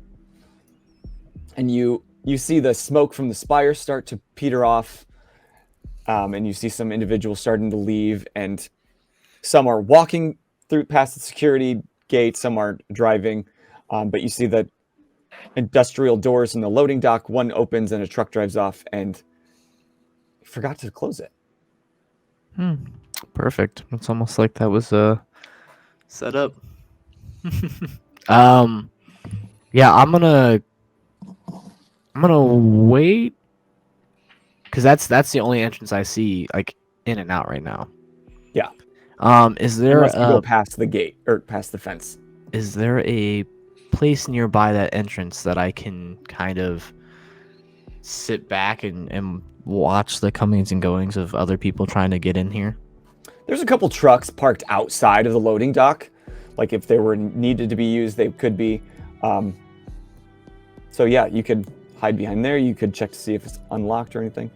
And you see the smoke from the spire start to peter off. And you see some individuals starting to leave, and some are walking through past the security gate, some are driving. But you see the industrial doors in the loading dock. One opens and a truck drives off, and forgot to close it. Perfect. It's almost like that was set up. Yeah, I'm gonna wait. Because that's the only entrance I see like in and out right now. Yeah. Is there Unless you go past the gate or past the fence? Is there a place nearby that entrance that I can kind of sit back and watch the comings and goings of other people trying to get in here? There's a couple trucks parked outside of the loading dock. Like if they were needed to be used, they could be. So yeah, you could hide behind there. You could check to see if it's unlocked or anything.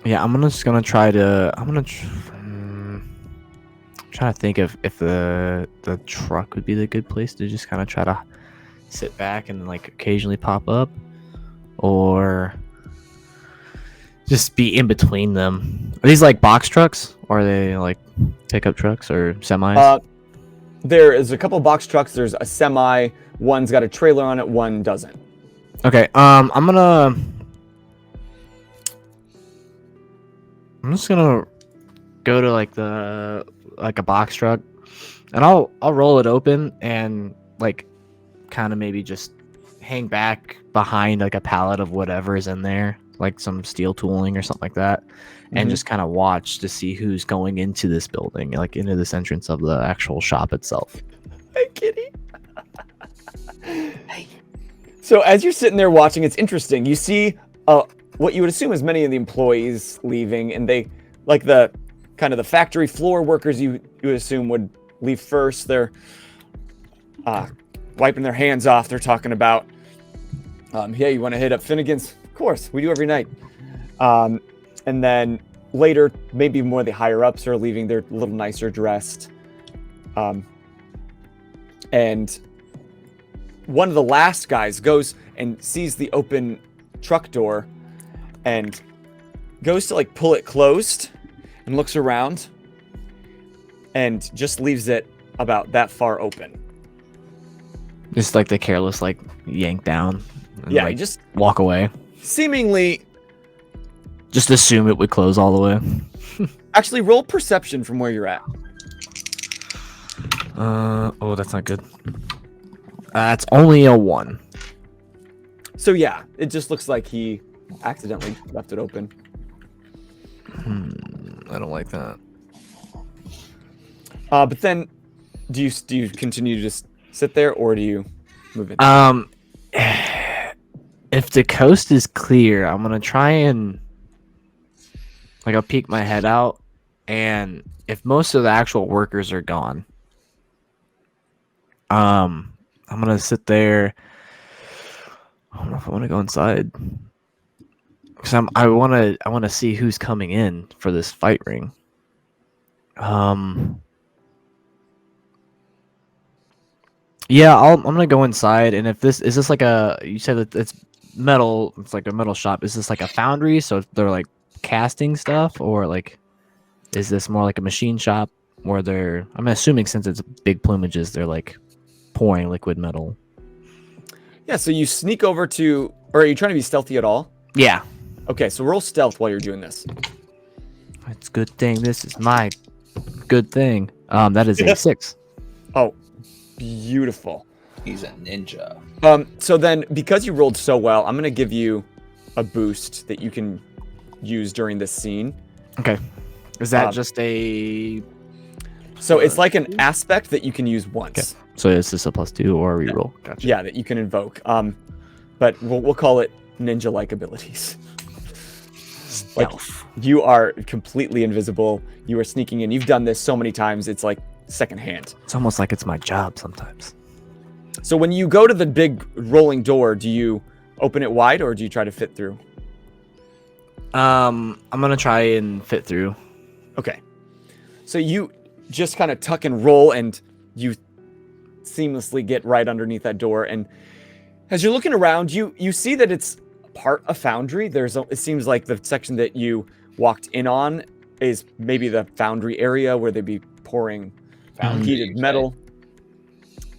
Yeah, I'm gonna try to. Trying to think if the truck would be the good place to just kind of try to sit back and like occasionally pop up, or just be in between them. Are these like box trucks, or are they like pickup trucks or semis? There is a couple box trucks. There's a semi. One's got a trailer on it. One doesn't. Okay. I'm just gonna go to like a box truck, and I'll roll it open and like kind of maybe just hang back behind like a pallet of whatever is in there, like some steel tooling or something like that, and Mhm. just kind of watch to see who's going into this building, like into this entrance of the actual shop itself. Hey, kitty. So as you're sitting there watching, it's interesting. You see what you would assume is many of the employees leaving, and they, like the kind of the factory floor workers, you would assume would leave first. They're wiping their hands off. They're talking about, yeah, you want to hit up Finnegan's? Of course, we do every night. And then later, maybe more of the higher ups are leaving. They're a little nicer dressed. And one of the last guys goes and sees the open truck door and goes to like pull it closed and looks around and just leaves it about that far open. Just like the careless, like yank down. And, Yeah, like, just walk away. seemingly. Just assume it would close all the way. Actually, roll perception from where you're at. Oh, that's not good. That's only a 1. So yeah, it just looks like he accidentally left it open. I don't like that. But then, do you continue to just sit there, or do you move in? If the coast is clear, I'm gonna try and like I'll peek my head out, and if most of the actual workers are gone, I'm gonna sit there. I don't know if I want to go inside because I want to see who's coming in for this fight ring. Yeah, I'm gonna go inside, and if this is this like a, you said that it's metal, it's like a metal shop. Is this like a foundry? So they're like casting stuff, or like is this more like a machine shop where they're? I'm assuming since it's big plumages, they're like pouring liquid metal. Yeah. So you sneak over to, or are you trying to be stealthy at all? Yeah, Okay, so roll stealth while you're doing this. it's a good thing. This is my good thing. That is a 6. Oh, beautiful. He's a ninja. So then, because you rolled so well, I'm gonna give you a boost that you can use during this scene. Okay, is that Um, just a? So it's like an aspect that you can use once. Okay. So is this a +2 or a reroll? Gotcha. Yeah, that you can invoke. But we'll call it ninja-like abilities. Like, Stealth. you are completely invisible. You are sneaking in. You've done this so many times. It's like secondhand. It's almost like it's my job sometimes. So when you go to the big rolling door, do you open it wide or do you try to fit through? I'm gonna try and fit through. Okay. So you just kind of tuck and roll and you seamlessly get right underneath that door. And as you're looking around, you see that it's part a foundry. It seems like the section that you walked in on is maybe the foundry area where they'd be pouring heated metal.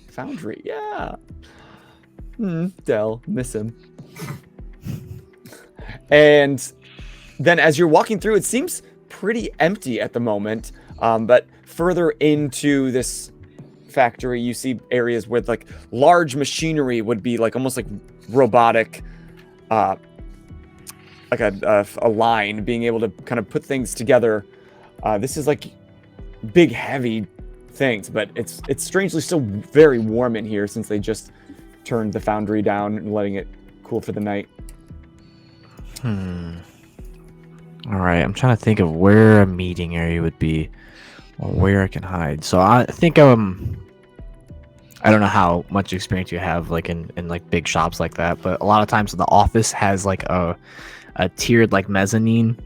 Foundry, yeah. Dell, miss him. And then as you're walking through, it seems pretty empty at the moment. But further into this factory, you see areas with like large machinery would be like almost like robotic, like a line being able to kind of put things together. This is like big, heavy things, but it's strangely still very warm in here since they just turned the foundry down and letting it cool for the night. All right, I'm trying to think of where a meeting area would be, or where I can hide. So I think I don't know how much experience you have like in like big shops like that, but a lot of times the office has like a tiered like mezzanine.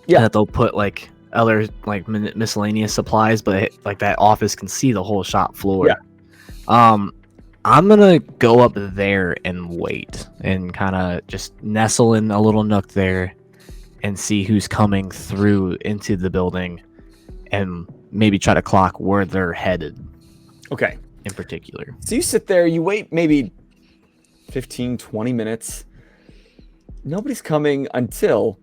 Yeah. That they'll put like other like miscellaneous supplies, but like that office can see the whole shop floor. Yeah. I'm gonna go up there and wait and kind of just nestle in a little nook there and see who's coming through into the building and maybe try to clock where they're headed Okay. in particular. So you sit there, you wait maybe 15, 20 minutes. Nobody's coming until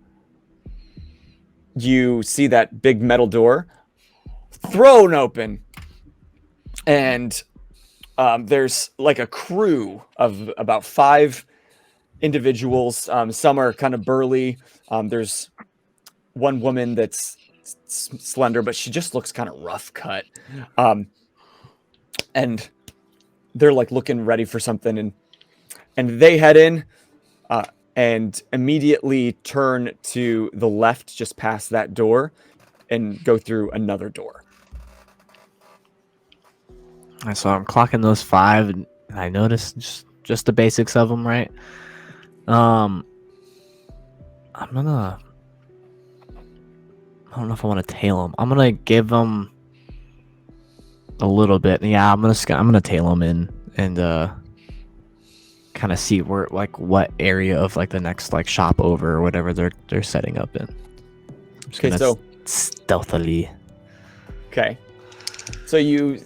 you see that big metal door thrown open. And there's like a crew of about 5 individuals. Some are kind of burly. There's one woman that's slender, but she just looks kind of rough cut. And they're like looking ready for something, and they head in and immediately turn to the left just past that door and go through another door. So I'm clocking those 5, and I noticed just the basics of them, right? I'm gonna. I don't know if I want to tail them. I'm gonna give them a little bit. Yeah, I'm gonna tail them in and kind of see where what area of like the next like shop over or whatever they're setting up in. Okay, so stealthily. Okay, so you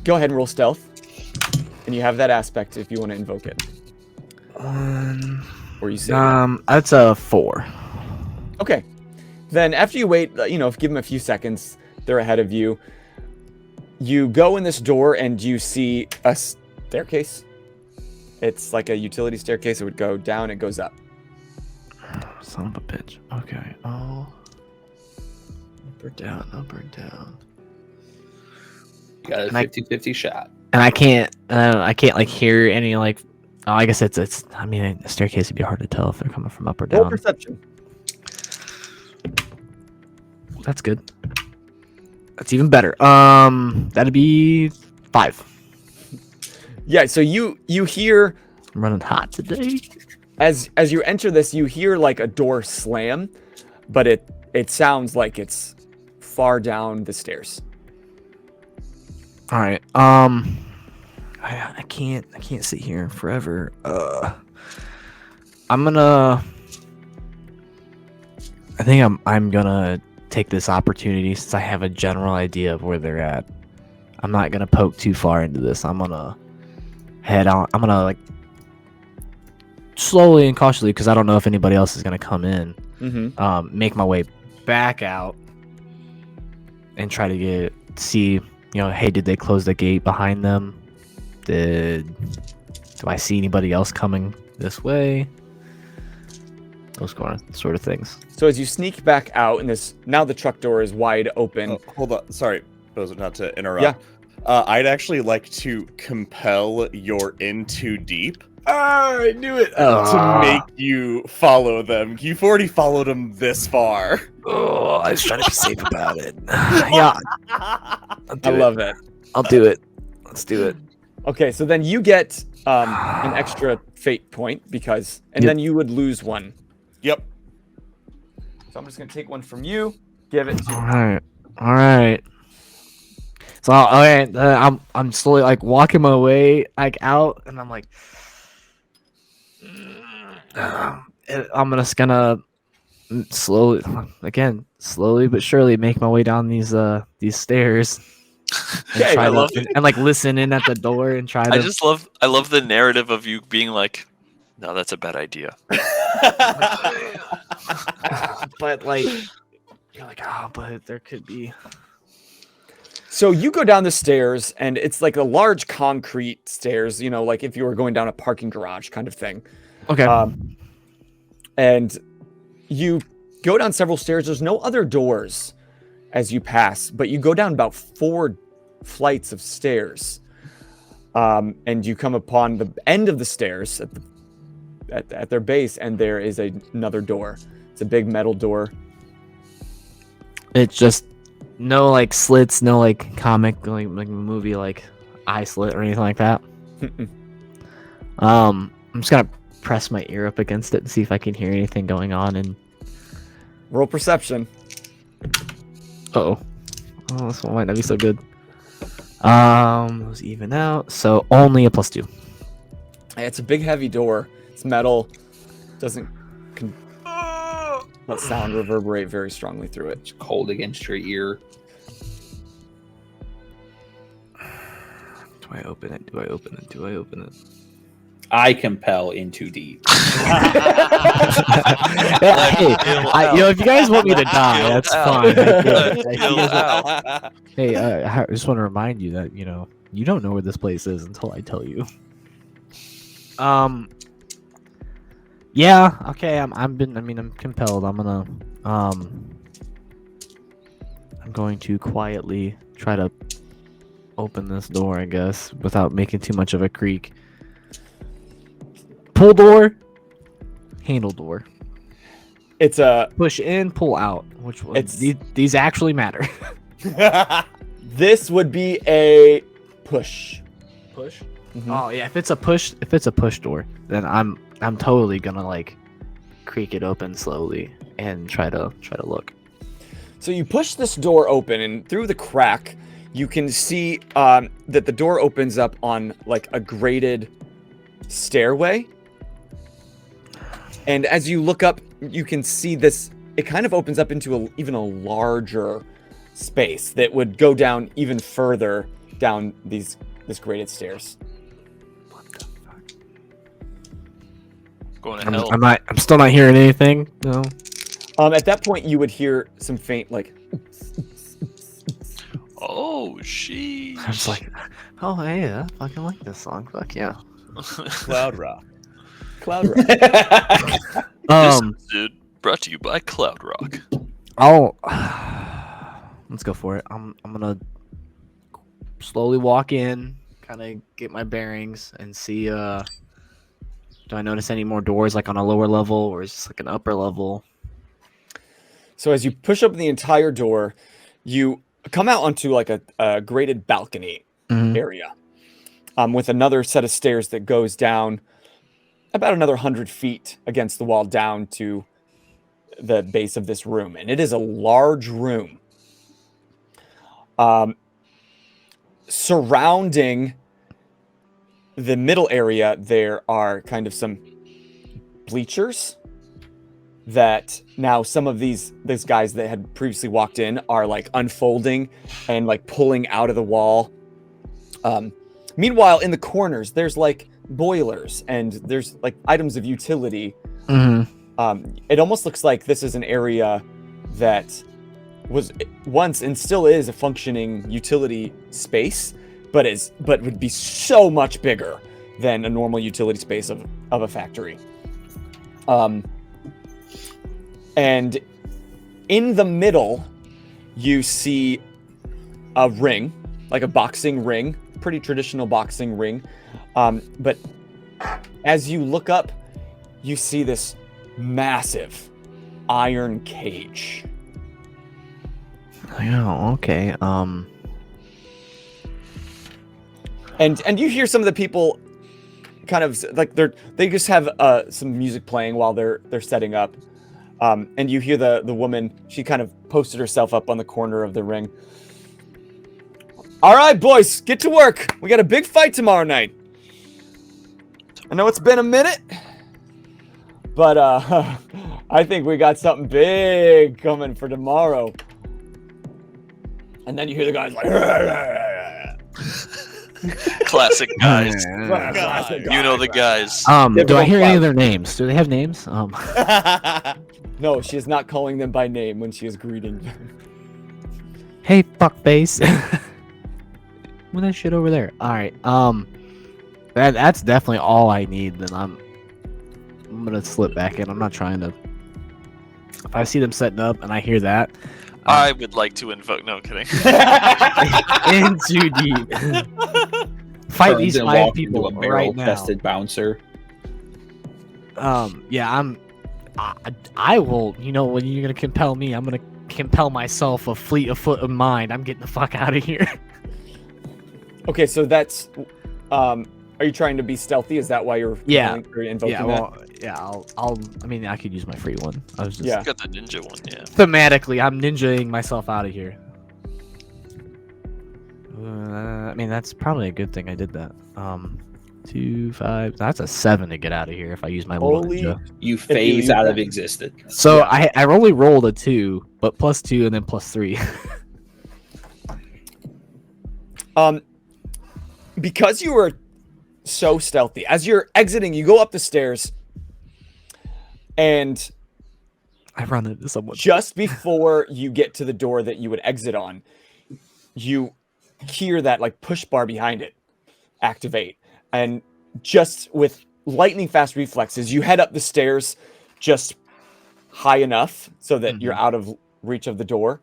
go ahead and roll stealth, and you have that aspect if you want to invoke it. Or you say that's a 4. Okay, then after you wait, give them a few seconds. They're ahead of you. You go in this door and you see a staircase. It's like a utility staircase. It would go down, it goes up. Son of a bitch. Okay. Oh. Up or down, up or down. You got a 50-50 shot. And I can't like hear any like. Oh, I guess it's. I mean, a staircase would be hard to tell if they're coming from up or down. Roll perception. That's good. That's even better. That'd be 5. Yeah. So you hear. I'm running hot today. As you enter this, you hear like a door slam, but it sounds like it's far down the stairs. All right. I can't sit here forever. I'm gonna take this opportunity since I have a general idea of where they're at. I'm not gonna poke too far into this. I'm gonna head on. I'm gonna like slowly and cautiously, because I don't know if anybody else is gonna come in. Make my way back out and try to see. Hey, did they close the gate behind them? Do I see anybody else coming this way? Those sort of things. So as you sneak back out, and now the truck door is wide open. Oh, hold on, sorry, Bozo, not to interrupt. Yeah. I'd actually like to compel your in too deep. I knew it. To make you follow them. You've already followed them this far. Oh, I was trying to be safe about it. Yeah. I love it. I'll do it. Let's do it. Okay, so then you get an extra fate point then you would lose one. Yep. So I'm just gonna take one from you. Give it to All right. So I'm slowly like walking my way like out, and I'm like, I'm just gonna slowly but surely make my way down these stairs. Okay, I love and like listen in at the door and try to. I love the narrative of you being like, no, that's a bad idea. But like, you're like, but there could be. So you go down the stairs, and it's like a large concrete stairs, like if you were going down a parking garage kind of thing. Okay. And you go down several stairs. There's no other doors as you pass, but you go down about 4 flights of stairs. And you come upon the end of the stairs at their base, and there is another door. It's a big metal door. It's just no like slits, no like comic like movie like eye slit or anything like that. I'm just gonna press my ear up against it and see if I can hear anything going on. And roll perception. Oh, this one might not be so good. Those even out, so only a +2. It's a big, heavy door. It's metal. Doesn't let sound reverberate very strongly through it. It's cold against your ear. Do I open it? Do I open it? Do I open it? I compel in too deep. If you guys want me to die, that's fine. Hey, I just want to remind you that you don't know where this place is until I tell you. Yeah. Okay. I'm compelled. I'm going to quietly try to open this door, I guess, without making too much of a creak. Pull door, handle door. It's a Push in, pull out. Which one? It's- These actually matter. this would be a push. Push. Mhm. Oh yeah, if it's a push door, then I'm totally gonna like creak it open slowly and try to look. So you push this door open, and through the crack, you can see that the door opens up on like a graded stairway. And as you look up, you can see this. It kind of opens up into even a larger space that would go down even further down this graded stairs. Going to hell. I'm still not hearing anything. No. At that point, you would hear some faint like. Oh, sheesh. I was like, oh hey, I fucking like this song. Fuck yeah. Cloud Rock. Cloud rock. This episode brought to you by Cloud Rock. I'll let's go for it. I'm gonna slowly walk in, kind of get my bearings, and see. Do I notice any more doors like on a lower level, or is this like an upper level? So as you push open the entire door, you come out onto like a graded balcony area, with another set of stairs that goes down about another 100 feet against the wall down to the base of this room. And it is a large room. Surrounding the middle area, there are kind of some bleachers that now some of these guys that had previously walked in are like unfolding and like pulling out of the wall. Meanwhile, in the corners, there's like boilers and there's like items of utility. It almost looks like this is an area that was once and still is a functioning utility space, but would be so much bigger than a normal utility space of a factory. And in the middle, you see a ring, like a boxing ring, pretty traditional boxing ring. But as you look up, you see this massive iron cage. Oh, okay. And you hear some of the people kind of like they just have some music playing while they're setting up. And you hear the woman, she kind of posted herself up on the corner of the ring. All right, boys, get to work. We got a big fight tomorrow night. I know it's been a minute, but I think we got something big coming for tomorrow. And then you hear the guys like, Classic guys. Classic You know the guys. Do I hear any of their names? Do they have names? No, she is not calling them by name when she is greeting them. Hey, fuckface. Move that shit over there. All right. That's definitely all I need. Then I'm gonna slip back in. I'm not trying to. If I see them setting up and I hear that, I would like to invoke. No, kidding. in too deep. Fight these and 5 walk people into a right now. barrel-fested bouncer. Yeah, I will. You know, when you're gonna compel me, I'm gonna compel myself a fleet of foot of mind. I'm getting the fuck out of here. Okay, so that's. Are you trying to be stealthy? Is that why you're invoking Yeah, that? well, yeah. I'll. I mean, I could use my free one. I was just Yeah. Got the ninja one, yeah. thematically, I'm ninjaing myself out of here. I mean, that's probably a good thing I did that. 2, 5. That's a 7 to get out of here if I use my little Holy- ninja. You you phase use out that- of existence. So I only rolled a 2, but +2 and then +3. Because you were so stealthy, as you're exiting, you go up the stairs, and I run into someone. just before you get to the door that you would exit on, you hear that like push bar behind it activate, and just with lightning fast reflexes, you head up the stairs just high enough so that you're out of reach of the door.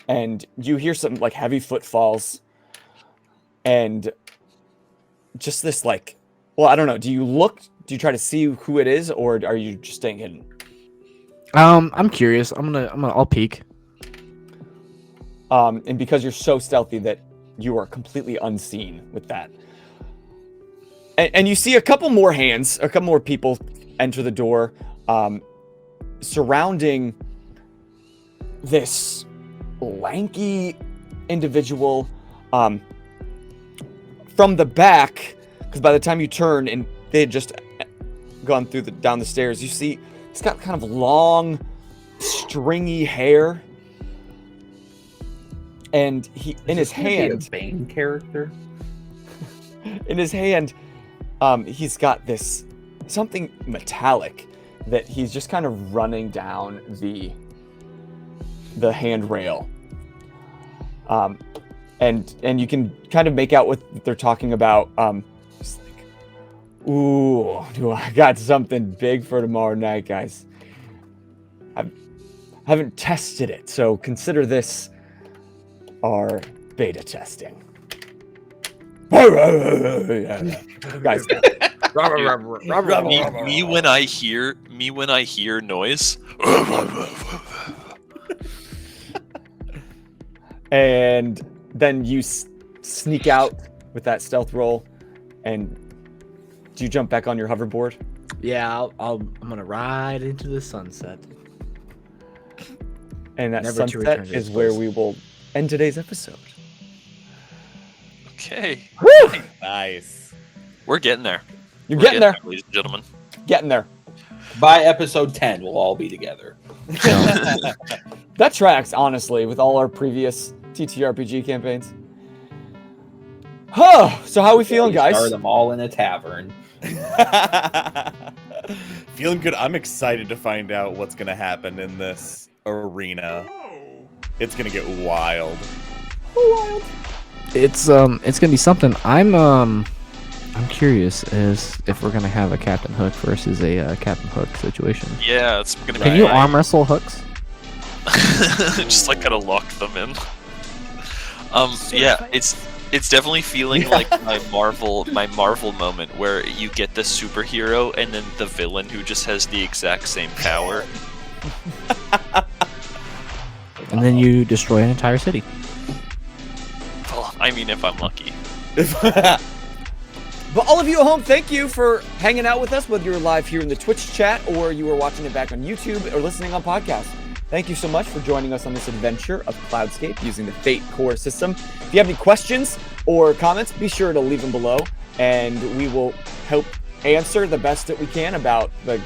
And you hear some like heavy footfalls and just this like, well, I don't know. Do you try to see who it is, or are you just staying hidden? I'm curious. I'll peek. And because you're so stealthy that you are completely unseen with that. And you see a couple more hands, a couple more people enter the door, surrounding this lanky individual from the back, because by the time you turn and they had just gone down the stairs, you see he's got kind of long, stringy hair. And he in his hand, a Bane character. In his hand, he's got this something metallic that he's just kind of running down the handrail. And you can kind of make out what they're talking about. Just like, ooh, do I got something big for tomorrow night, guys? I haven't tested it, so consider this our beta testing. Guys, me when I hear noise. And then you sneak out with that stealth roll. And do you jump back on your hoverboard? Yeah, I'm gonna ride into the sunset. And that Never to sunset return to is this where place. we will end today's episode. Okay. Nice. We're getting there. You're We're getting there. ladies and gentlemen. Getting there. By episode 10, we'll all be together. That tracks, honestly, with all our previous TTRPG campaigns. So how are we feeling, We guys? Start them all in a tavern. Feeling good. I'm excited to find out what's going to happen in this arena. It's going to get wild. It's gonna be something. I'm curious as if we're gonna have a Captain Hook versus a Captain Hook situation. Yeah, it's gonna be. Can you arm wrestle hooks? Just like gotta lock them in. Yeah, it's definitely feeling like my Marvel moment where you get the superhero and then the villain who just has the exact same power. And then you destroy an entire city. Well, I mean, if I'm lucky. But all of you at home, thank you for hanging out with us, whether you're live here in the Twitch chat or you are watching it back on YouTube or listening on podcast. Thank you so much for joining us on this adventure of Cloudscape using the Fate core system. If you have any questions or comments, be sure to leave them below, and we will help answer the best that we can about the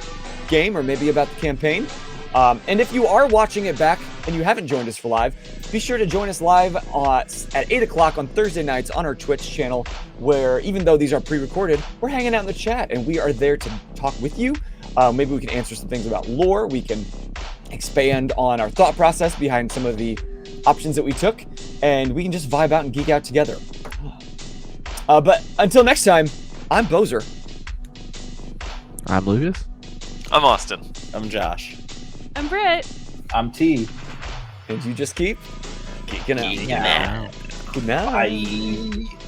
game or maybe about the campaign. And if you are watching it back and you haven't joined us for live, be sure to join us live at 8 o'clock on Thursday nights on our Twitch channel, where even though these are pre-recorded, we're hanging out in the chat and we are there to talk with you. Maybe we can answer some things about lore. We can expand on our thought process behind some of the options that we took, and we can just vibe out and geek out together. But until next time, I'm Bozer. I'm Lucas. I'm Austin. I'm Josh. I'm Britt. I'm T. And you just keep geeking out. Yeah. Good night. Bye.